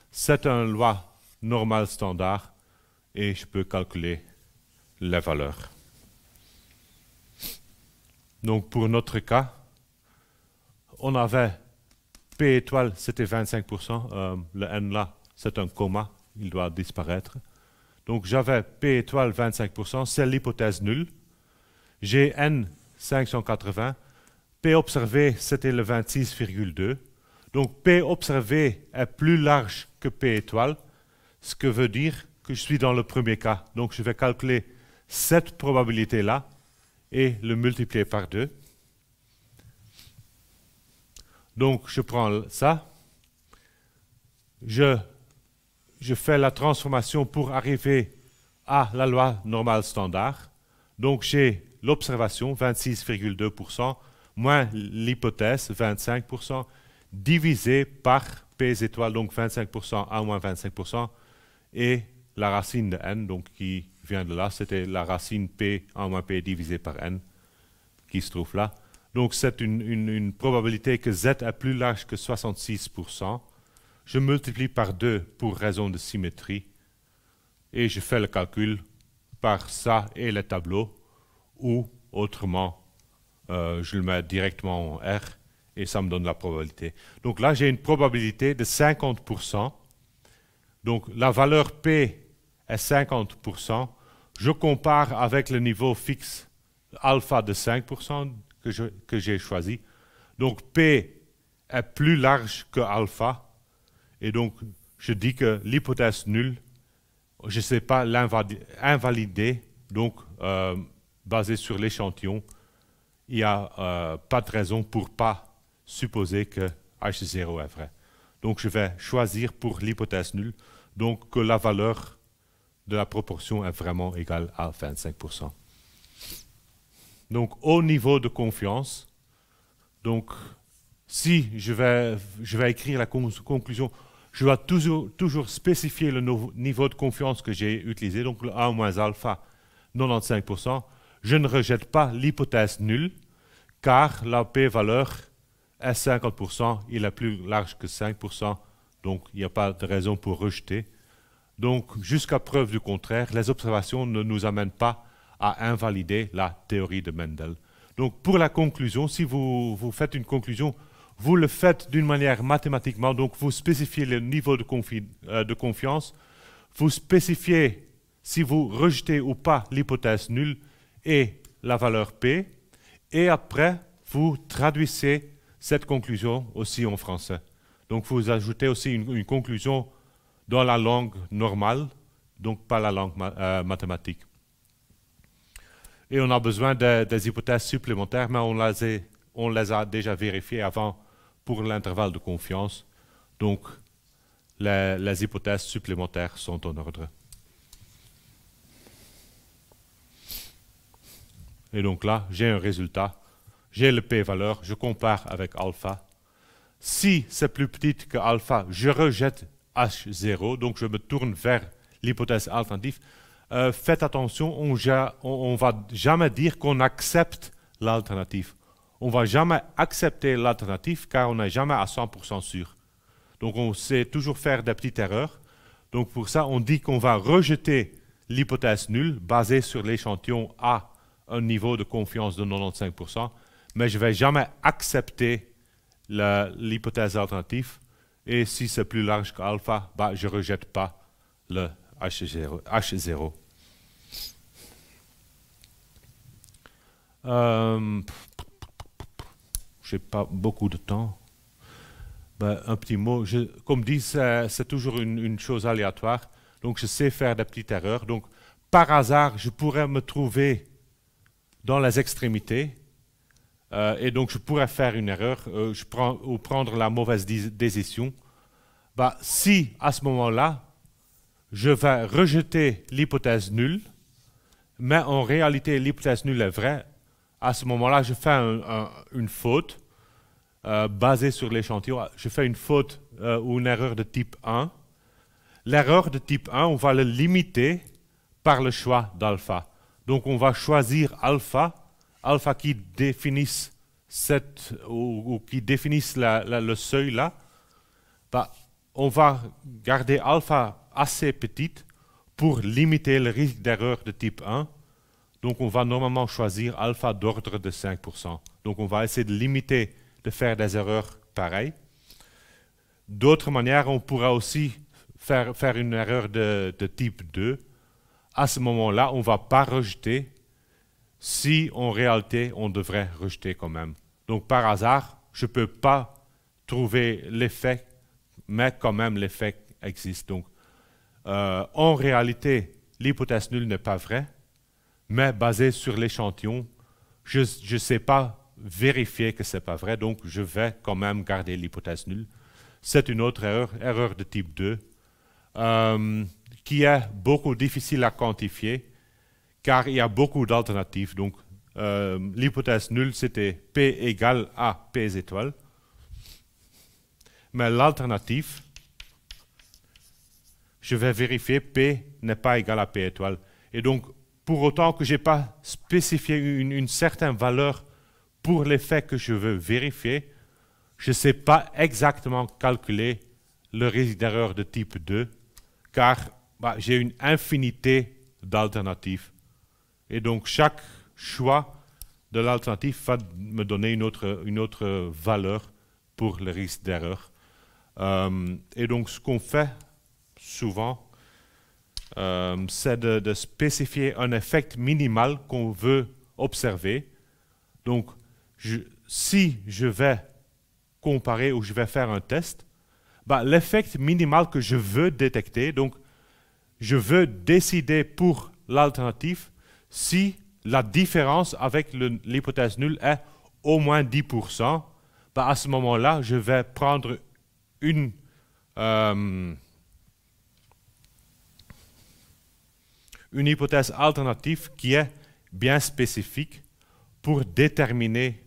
C'est une loi normale standard et je peux calculer les valeurs. Donc pour notre cas, on avait P étoile, c'était 25%. Le N là, c'est un comma, il doit disparaître. Donc j'avais P étoile 25%, c'est l'hypothèse nulle. J'ai N 580. P observé, c'était le 26,2. Donc P observé est plus large que P étoile, ce que veut dire que je suis dans le premier cas. Donc je vais calculer cette probabilité-là et le multiplier par 2. Donc je prends ça, je fais la transformation pour arriver à la loi normale standard. Donc j'ai l'observation, 26,2%, moins l'hypothèse, 25%, divisé par P étoile, donc 25% à moins 25%, et la racine de n, donc qui vient de là, c'était la racine P à moins P divisé par n, qui se trouve là. Donc c'est une probabilité que Z est plus large que 66%. Je multiplie par 2 pour raison de symétrie, et je fais le calcul par ça et le tableau, ou autrement, je le mets directement en R, et ça me donne la probabilité. Donc là, j'ai une probabilité de 50%. Donc la valeur P est 50%. Je compare avec le niveau fixe alpha de 5% que j'ai choisi. Donc P est plus large que alpha. Et donc, je dis que l'hypothèse nulle, je ne sais pas l'invalider. Donc, basé sur l'échantillon, il n'y a pas de raison pour ne pas supposer que H0 est vrai. Donc je vais choisir pour l'hypothèse nulle, donc que la valeur de la proportion est vraiment égale à 25%. Donc au niveau de confiance, donc si je vais écrire la conclusion, je dois toujours spécifier le niveau de confiance que j'ai utilisé, donc le A moins alpha, 95%. je ne rejette pas l'hypothèse nulle, car la p-valeur est 50%, il est plus large que 5%, donc il n'y a pas de raison pour rejeter. Donc, jusqu'à preuve du contraire, les observations ne nous amènent pas à invalider la théorie de Mendel. Donc, pour la conclusion, si vous faites une conclusion, vous le faites d'une manière mathématiquement, donc vous spécifiez le niveau de confiance, vous spécifiez si vous rejetez ou pas l'hypothèse nulle et la valeur P, et après, vous traduisez cette conclusion aussi en français. Donc, vous ajoutez aussi une conclusion dans la langue normale, donc pas la langue mathématique. Et on a besoin des hypothèses supplémentaires, mais on les a déjà vérifiées avant pour l'intervalle de confiance. Donc, les hypothèses supplémentaires sont en ordre. Et donc là, j'ai un résultat. J'ai le p-valeur, je compare avec alpha. Si c'est plus petit que alpha, je rejette H0, donc je me tourne vers l'hypothèse alternative. Faites attention, on ne va jamais dire qu'on accepte l'alternative. On ne va jamais accepter l'alternative car on n'est jamais à 100% sûr. Donc on sait toujours faire des petites erreurs. Donc pour ça, on dit qu'on va rejeter l'hypothèse nulle basée sur l'échantillon à un niveau de confiance de 95%, mais je ne vais jamais accepter l'hypothèse alternative. Et si c'est plus large qu'alpha, bah, je ne rejette pas le H0. Je n'ai pas beaucoup de temps. Ben, un petit mot. Comme dit, c'est toujours une chose aléatoire. Donc, je sais faire des petites erreurs. Donc, par hasard, je pourrais me trouver dans les extrémités. Et donc, je pourrais faire une erreur ou prendre la mauvaise décision. Bah, si, à ce moment-là, je vais rejeter l'hypothèse nulle, mais en réalité, l'hypothèse nulle est vraie, à ce moment-là, je fais une faute basée sur l'échantillon. Je fais une faute ou une erreur de type 1. L'erreur de type 1, on va le limiter par le choix d'alpha. Donc, on va choisir alpha qui définisse qui définisse le seuil là. Bah, on va garder alpha assez petite pour limiter le risque d'erreur de type 1. Donc, on va normalement choisir alpha d'ordre de 5%. Donc, on va essayer de limiter, de faire des erreurs pareilles. D'autre manière, on pourra aussi faire une erreur de type 2. À ce moment-là, on ne va pas rejeter si, en réalité, on devrait rejeter quand même. Donc, par hasard, je ne peux pas trouver l'effet, mais quand même, l'effet existe. Donc, en réalité, l'hypothèse nulle n'est pas vraie, mais basée sur l'échantillon, je ne sais pas vérifier que ce n'est pas vrai, donc je vais quand même garder l'hypothèse nulle. C'est une autre erreur de type 2, qui est beaucoup difficile à quantifier, car il y a beaucoup d'alternatives. Donc, l'hypothèse nulle, c'était P égale à P étoile. Mais l'alternative, je vais vérifier P n'est pas égal à P étoile. Et donc, pour autant que je n'ai pas spécifié une certaine valeur pour l'effet que je veux vérifier, je ne sais pas exactement calculer le risque d'erreur de type 2, car bah, j'ai une infinité d'alternatives. Et donc, chaque choix de l'alternative va me donner une autre valeur pour le risque d'erreur. Et donc, ce qu'on fait souvent, c'est de spécifier un effet minimal qu'on veut observer. Donc, si je vais comparer ou je vais faire un test, bah, l'effet minimal que je veux détecter, donc je veux décider pour l'alternative si la différence avec l'hypothèse nulle est au moins 10%, bah, à ce moment-là, je vais prendre une hypothèse alternative qui est bien spécifique pour déterminer,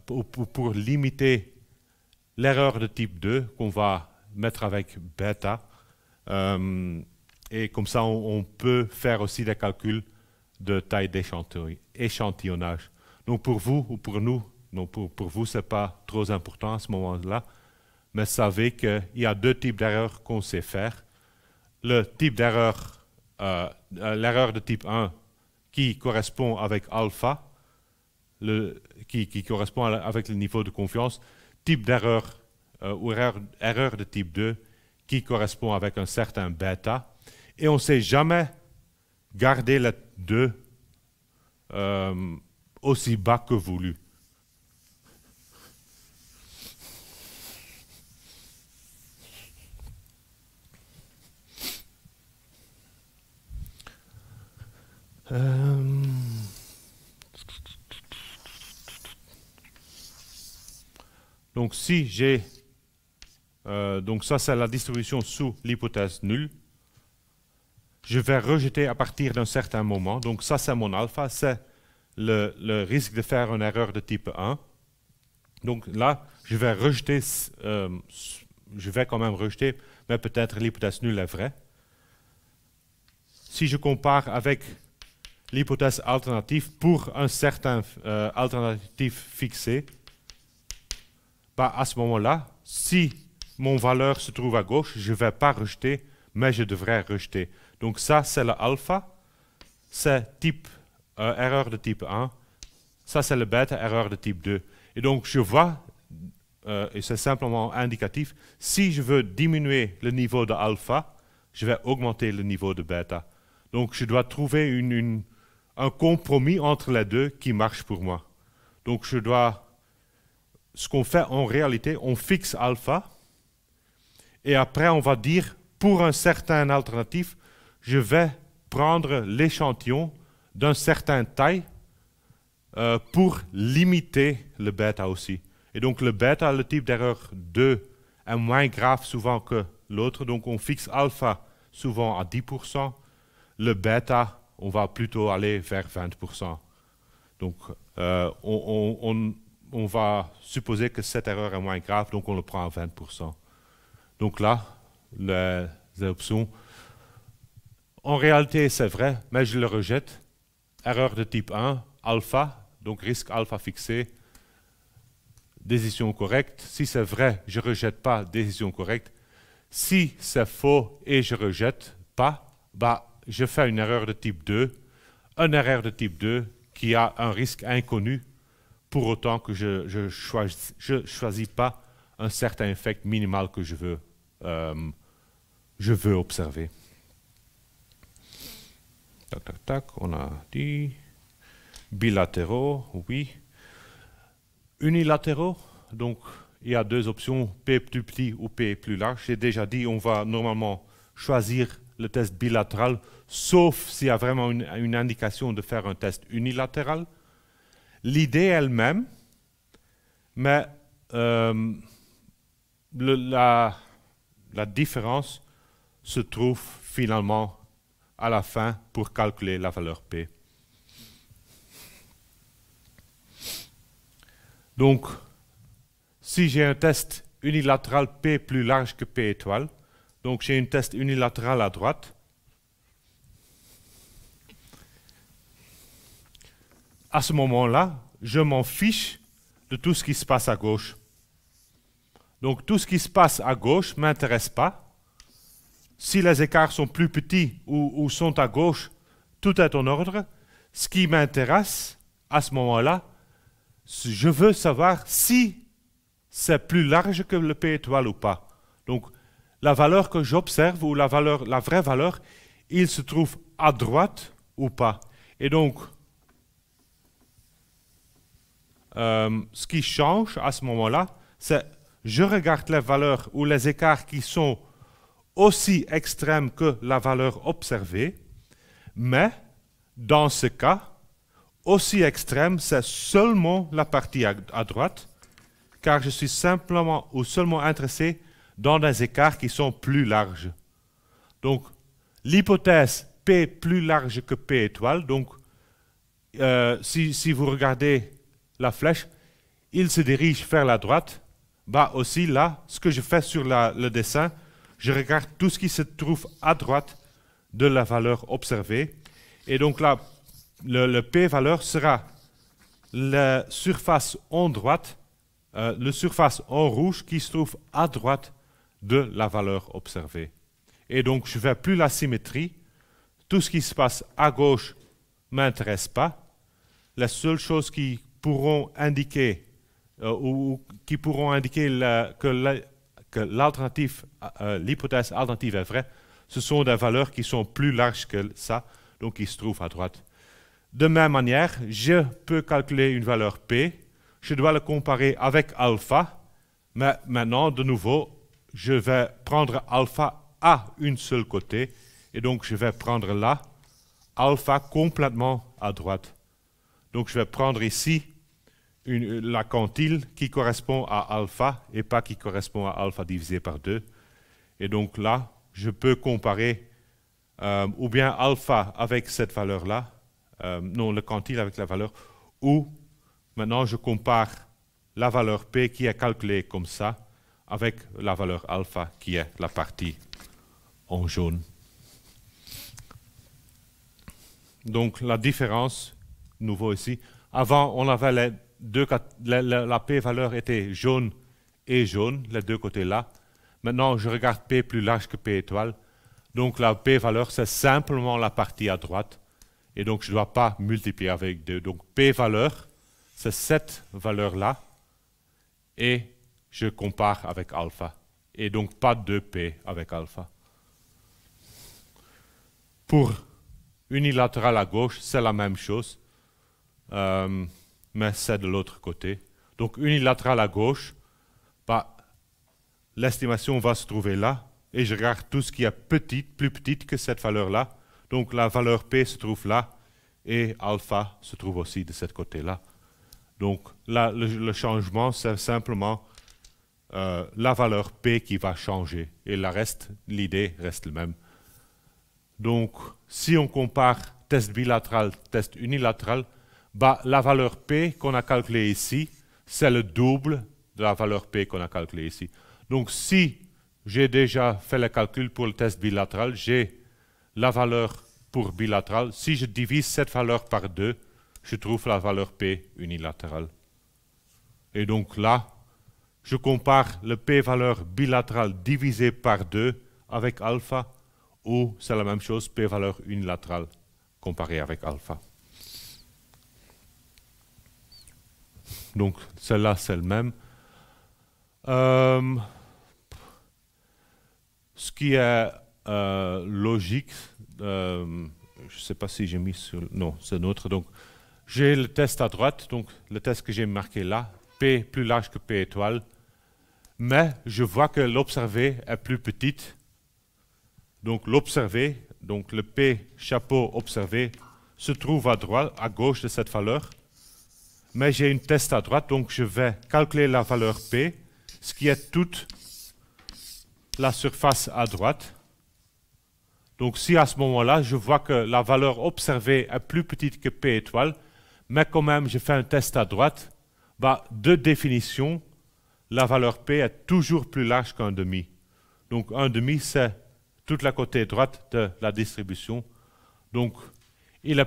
pour limiter l'erreur de type 2 qu'on va mettre avec bêta. Et comme ça, on peut faire aussi des calculs de taille d'échantillonnage. Donc pour vous ou pour nous, non, pour vous, ce n'est pas trop important à ce moment-là, mais savez qu'il y a deux types d'erreurs qu'on sait faire. Le type d'erreur, l'erreur de type 1 qui correspond avec alpha, qui correspond avec le niveau de confiance, type d'erreur ou erreur de type 2 qui correspond avec un certain bêta. Et on ne sait jamais garder les deux aussi bas que voulu. Donc si j'ai, donc ça c'est la distribution sous l'hypothèse nulle, je vais rejeter à partir d'un certain moment, donc ça c'est mon alpha, c'est le risque de faire une erreur de type 1. Donc là, je vais rejeter, je vais quand même rejeter, mais peut-être l'hypothèse nulle est vraie. Si je compare avec l'hypothèse alternative pour un certain alternative fixé, bah à ce moment-là, si mon valeur se trouve à gauche, je ne vais pas rejeter, mais je devrais rejeter. Donc ça, c'est le alpha, c'est type erreur de type 1, ça c'est le bêta, erreur de type 2. Et donc je vois, et c'est simplement indicatif, si je veux diminuer le niveau de alpha, je vais augmenter le niveau de bêta. Donc je dois trouver un compromis entre les deux qui marche pour moi. Donc je dois, ce qu'on fait en réalité, on fixe alpha, et après on va dire, pour un certain alternatif, je vais prendre l'échantillon d'une certaine taille pour limiter le bêta aussi. Et donc le bêta, le type d'erreur 2, est moins grave souvent que l'autre, donc on fixe alpha souvent à 10%, le bêta, on va plutôt aller vers 20%. Donc on va supposer que cette erreur est moins grave, donc on le prend à 20%. Donc là, les options, en réalité c'est vrai, mais je le rejette. Erreur de type 1, alpha, donc risque alpha fixé, décision correcte. Si c'est vrai, je ne rejette pas, décision correcte. Si c'est faux et je ne rejette pas, bah, je fais une erreur de type 2, une erreur de type 2 qui a un risque inconnu, pour autant que je ne choisis pas un certain effet minimal que je veux observer. Tac, tac, tac, on a dit bilatéraux, oui. Unilatéraux, donc il y a deux options, P plus petit ou P plus large. J'ai déjà dit, on va normalement choisir le test bilatéral, sauf s'il y a vraiment une indication de faire un test unilatéral. L'idée elle-même, mais la différence se trouve finalement à la fin pour calculer la valeur P. Donc, si j'ai un test unilatéral P plus large que P étoile, donc j'ai un test unilatéral à droite, à ce moment-là, je m'en fiche de tout ce qui se passe à gauche. Donc tout ce qui se passe à gauche ne m'intéresse pas. Si les écarts sont plus petits ou sont à gauche, tout est en ordre. Ce qui m'intéresse, à ce moment-là, je veux savoir si c'est plus large que le P étoile ou pas. Donc la valeur que j'observe, ou la vraie valeur, il se trouve à droite ou pas. Et donc, ce qui change à ce moment-là, c'est je regarde les valeurs ou les écarts qui sont aussi extrêmes que la valeur observée, mais dans ce cas, aussi extrême, c'est seulement la partie à droite, car je suis simplement ou seulement intéressé dans des écarts qui sont plus larges. Donc, l'hypothèse P plus large que P étoile, donc si vous regardez la flèche, il se dirige vers la droite. Bah aussi là, ce que je fais sur le dessin, je regarde tout ce qui se trouve à droite de la valeur observée. Et donc là, le p-valeur sera la surface en droite, la surface en rouge qui se trouve à droite de la valeur observée. Et donc, je ne fais plus la symétrie. Tout ce qui se passe à gauche ne m'intéresse pas. Les seules choses qui pourront indiquer que l'hypothèse alternative est vraie, ce sont des valeurs qui sont plus larges que ça, donc qui se trouvent à droite. De même manière, je peux calculer une valeur P, je dois le comparer avec alpha, mais maintenant, de nouveau, je vais prendre alpha à une seule côté, et donc je vais prendre là alpha complètement à droite. Donc je vais prendre ici la quantile qui correspond à alpha et pas qui correspond à alpha divisé par 2. Et donc là, je peux comparer ou bien alpha avec cette valeur-là, non, le quantile avec la valeur, ou maintenant je compare la valeur P qui est calculée comme ça avec la valeur alpha qui est la partie en jaune. Donc la différence, nouveau ici, avant on avait la p-valeur était jaune et jaune, les deux côtés là. Maintenant je regarde p plus large que p étoile, donc la p-valeur c'est simplement la partie à droite, et donc je ne dois pas multiplier avec 2. Donc p-valeur c'est cette valeur-là, et je compare avec alpha, et donc pas 2p avec alpha. Pour unilatéral à gauche, c'est la même chose, mais c'est de l'autre côté. Donc unilatéral à gauche, bah, l'estimation va se trouver là, et je regarde tout ce qui est plus petit que cette valeur-là. Donc la valeur P se trouve là, et alpha se trouve aussi de ce côté-là. Donc là, le changement, c'est simplement la valeur P qui va changer, et l'idée reste le même. Donc, si on compare test bilatéral, test unilatéral, bah, la valeur P qu'on a calculée ici, c'est le double de la valeur P qu'on a calculée ici. Donc, si j'ai déjà fait le calcul pour le test bilatéral, j'ai la valeur pour bilatéral. Si je divise cette valeur par 2, je trouve la valeur P unilatérale. Et donc là, je compare le p-valeur bilatéral divisé par 2 avec alpha, ou c'est la même chose, p-valeur unilatérale comparée avec alpha. Donc celle-là, c'est le même. Ce qui est logique, je ne sais pas si j'ai mis sur... Non, c'est autre. Donc, j'ai le test à droite, donc le test que j'ai marqué là, P plus large que P étoile, mais je vois que l'observé est plus petite. Donc l'observé, donc le P chapeau observé, se trouve à droite, à gauche de cette valeur. Mais j'ai une test à droite, donc je vais calculer la valeur P, ce qui est toute la surface à droite. Donc si à ce moment-là, je vois que la valeur observée est plus petite que P étoile, mais quand même je fais un test à droite, bah, de définition, la valeur P est toujours plus large qu'un demi. Donc un demi, c'est toute la côté droite de la distribution. Donc la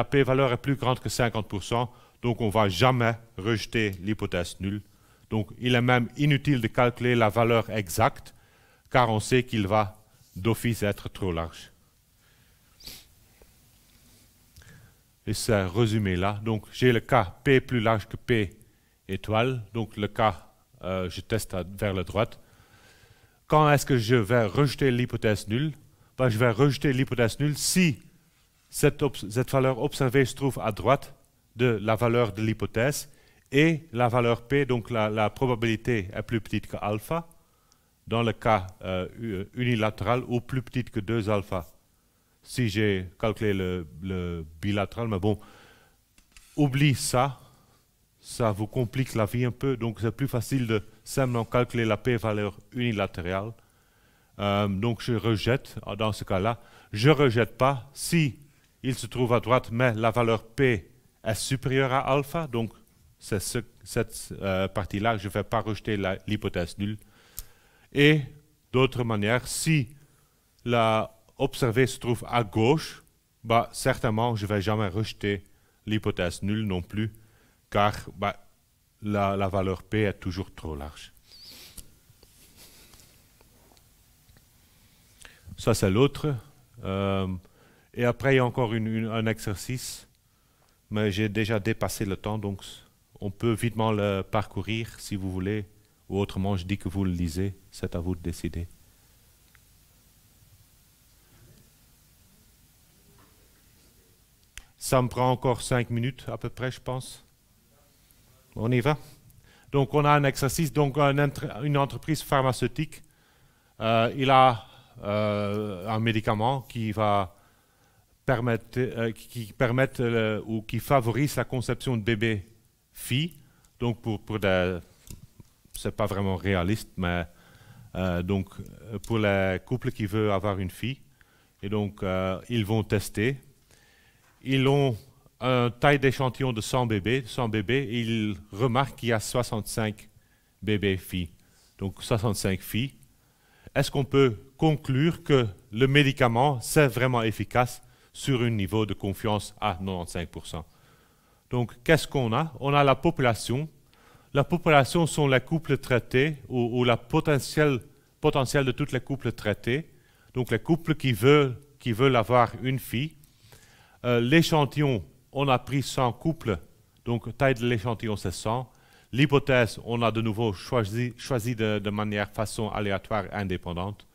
p-valeur est plus grande que 50%, donc on ne va jamais rejeter l'hypothèse nulle. Donc il est même inutile de calculer la valeur exacte, car on sait qu'il va d'office être trop large. Et c'est résumé là. Donc j'ai le cas P plus large que P étoile, donc le cas, je teste vers la droite. Quand est-ce que je vais rejeter l'hypothèse nulle? Ben, je vais rejeter l'hypothèse nulle si cette valeur observée se trouve à droite de la valeur de l'hypothèse et la valeur P, donc la probabilité est plus petite que alpha, dans le cas unilatéral, ou plus petite que 2 alpha. Si j'ai calculé le bilatéral, mais bon, oublie ça, ça vous complique la vie un peu, donc c'est plus facile de simplement calculer la p-valeur unilatérale. Donc je rejette, dans ce cas-là, je ne rejette pas si il se trouve à droite, mais la valeur P est supérieure à alpha, donc c'est cette partie-là, je ne vais pas rejeter l'hypothèse nulle. Et d'autre manière, si la observée se trouve à gauche bah, certainement, je ne vais jamais rejeter l'hypothèse nulle non plus, car bah, la valeur P est toujours trop large. Ça, c'est l'autre. Et après, il y a encore un exercice, mais j'ai déjà dépassé le temps, donc on peut vitement le parcourir si vous voulez, ou autrement, je dis que vous le lisez, c'est à vous de décider. Ça me prend encore 5 minutes à peu près, je pense. On y va. Donc, on a un exercice, donc une entreprise pharmaceutique, il a un médicament qui va permettre, ou qui favorise la conception de bébés filles. Donc, c'est pas vraiment réaliste, mais donc pour les couples qui veulent avoir une fille. Et donc, ils vont tester. Ils ont une taille d'échantillon de 100 bébés, et ils remarquent qu'il y a 65 bébés filles. Donc 65 filles. Est-ce qu'on peut conclure que le médicament, c'est vraiment efficace sur un niveau de confiance à 95%? Donc, qu'est-ce qu'on a? On a la population. La population sont les couples traités ou la potentiel de tous les couples traités. Donc, les couples qui veulent avoir une fille. L'échantillon, on a pris 100 couples, donc taille de l'échantillon c'est 100. L'hypothèse, on a de nouveau choisi de façon aléatoire indépendante.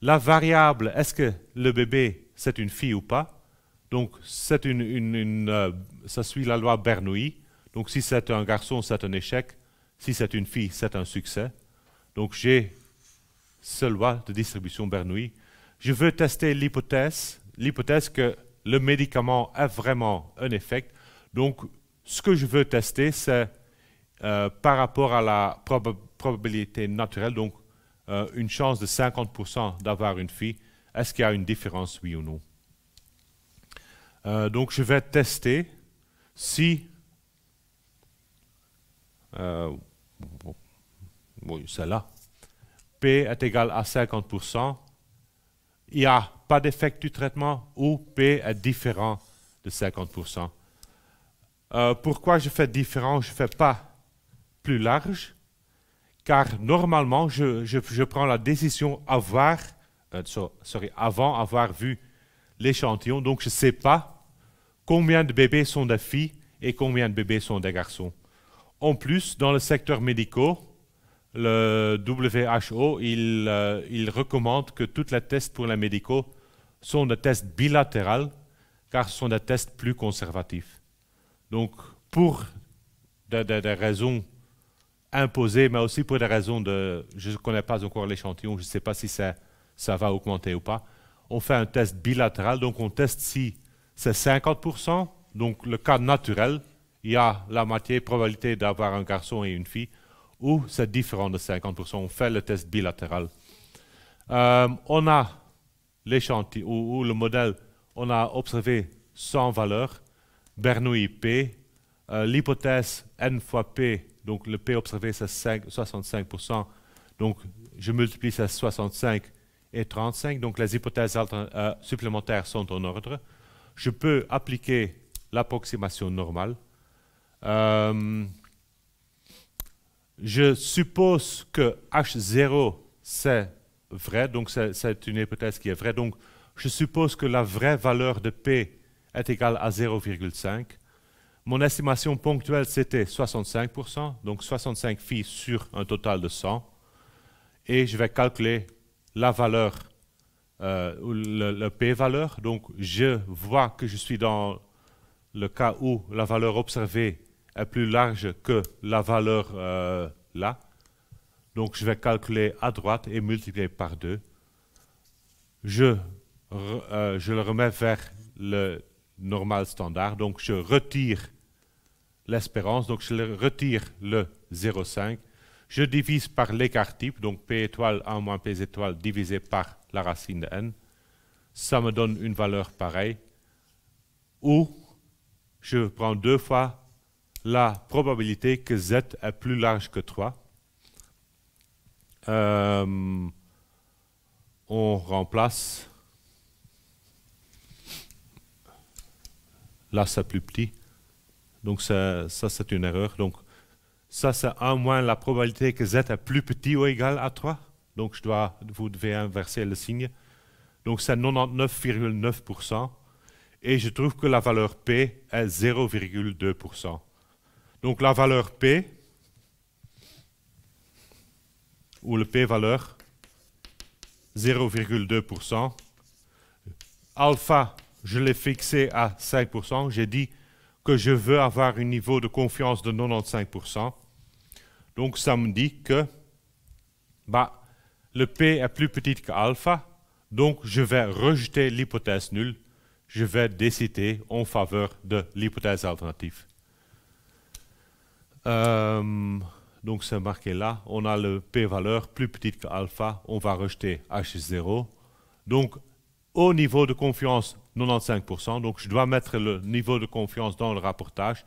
La variable, est-ce que le bébé c'est une fille ou pas? Donc ça suit la loi Bernoulli. Donc si c'est un garçon, c'est un échec. Si c'est une fille, c'est un succès. Donc j'ai cette loi de distribution Bernoulli. Je veux tester l'hypothèse que le médicament a vraiment un effet. Donc, ce que je veux tester, c'est par rapport à la probabilité naturelle, donc une chance de 50% d'avoir une fille. Est-ce qu'il y a une différence, oui ou non? Donc, je vais tester si... oui, c'est là. P est égal à 50%. Il n'y a pas d'effet du traitement ou P est différent de 50%. Pourquoi je fais différent? Je ne fais pas plus large, car normalement, je prends la décision avant avoir vu l'échantillon, donc je ne sais pas combien de bébés sont des filles et combien de bébés sont des garçons. En plus, dans le secteur médical, le WHO, il recommande que tous les tests pour les médicaux sont des tests bilatéraux, car ce sont des tests plus conservatifs. Donc, pour des raisons imposées, mais aussi pour des raisons de... Je ne connais pas encore l'échantillon, je ne sais pas si ça va augmenter ou pas. On fait un test bilatéral, donc on teste si c'est 50%, donc le cas naturel, il y a la moitié probabilité d'avoir un garçon et une fille, ou c'est différent de 50%, on fait le test bilatéral. On a l'échantillon, ou le modèle, on a observé 100 valeurs, Bernoulli P, l'hypothèse N fois P, donc le P observé c'est 65%, donc je multiplie ça 65 et 35, donc les hypothèses supplémentaires sont en ordre. Je peux appliquer l'approximation normale. Je suppose que H0 c'est vrai, donc c'est une hypothèse qui est vraie, donc je suppose que la vraie valeur de P est égale à 0,5. Mon estimation ponctuelle c'était 65%, donc 65 filles sur un total de 100. Et je vais calculer la valeur, le P-valeur, donc je vois que je suis dans le cas où la valeur observée est plus large que la valeur là. Donc je vais calculer à droite et multiplier par 2. Je le remets vers le normal standard. Donc je retire l'espérance, donc je retire le 0,5. Je divise par l'écart type, donc P étoile 1 moins P étoile divisé par la racine de n. Ça me donne une valeur pareille. Ou je prends 2 fois la probabilité que Z est plus large que 3. On remplace Là, c'est plus petit. Donc, ça, c'est une erreur. Donc, ça, c'est 1 moins la probabilité que z est plus petit ou égal à 3. Donc, vous devez inverser le signe. Donc, c'est 99,9%. Et je trouve que la valeur P est 0,2%. Donc, la valeur P, ou le P-valeur, 0,2%. Alpha, je l'ai fixé à 5%. J'ai dit que je veux avoir un niveau de confiance de 95%. Donc, ça me dit que le P est plus petit que alpha. Donc, je vais rejeter l'hypothèse nulle. Je vais décider en faveur de l'hypothèse alternative. Donc, c'est marqué là. On a le P-valeur plus petite que alpha. On va rejeter H0. Donc, au niveau de confiance, 95%. Donc, je dois mettre le niveau de confiance dans le rapportage.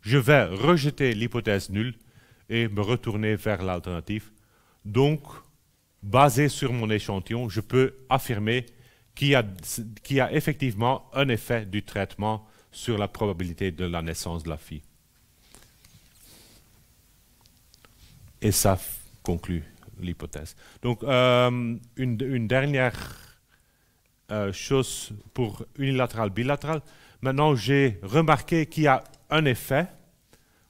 Je vais rejeter l'hypothèse nulle et me retourner vers l'alternative. Donc, basé sur mon échantillon, je peux affirmer qu'il y a effectivement un effet du traitement sur la probabilité de la naissance de la fille. Et ça conclut l'hypothèse. Donc, une dernière chose pour unilatéral, bilatéral. Maintenant, j'ai remarqué qu'il y a un effet.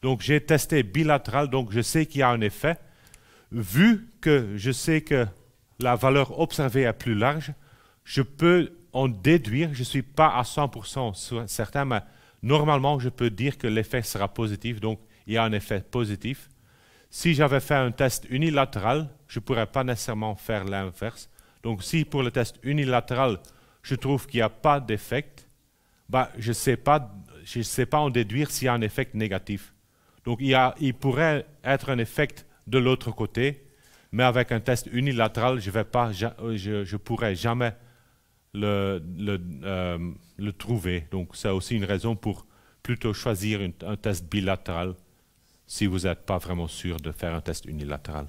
Donc, j'ai testé bilatéral, donc je sais qu'il y a un effet. Vu que je sais que la valeur observée est plus large, je peux en déduire, je ne suis pas à 100% certain, mais normalement, je peux dire que l'effet sera positif, donc il y a un effet positif. Si j'avais fait un test unilatéral, je ne pourrais pas nécessairement faire l'inverse. Donc, si pour le test unilatéral, je trouve qu'il n'y a pas d'effet, je ne sais pas en déduire s'il y a un effet négatif. Donc, il pourrait être un effet de l'autre côté, mais avec un test unilatéral, je ne pourrais jamais le trouver. Donc, c'est aussi une raison pour plutôt choisir un test bilatéral si vous n'êtes pas vraiment sûr de faire un test unilatéral.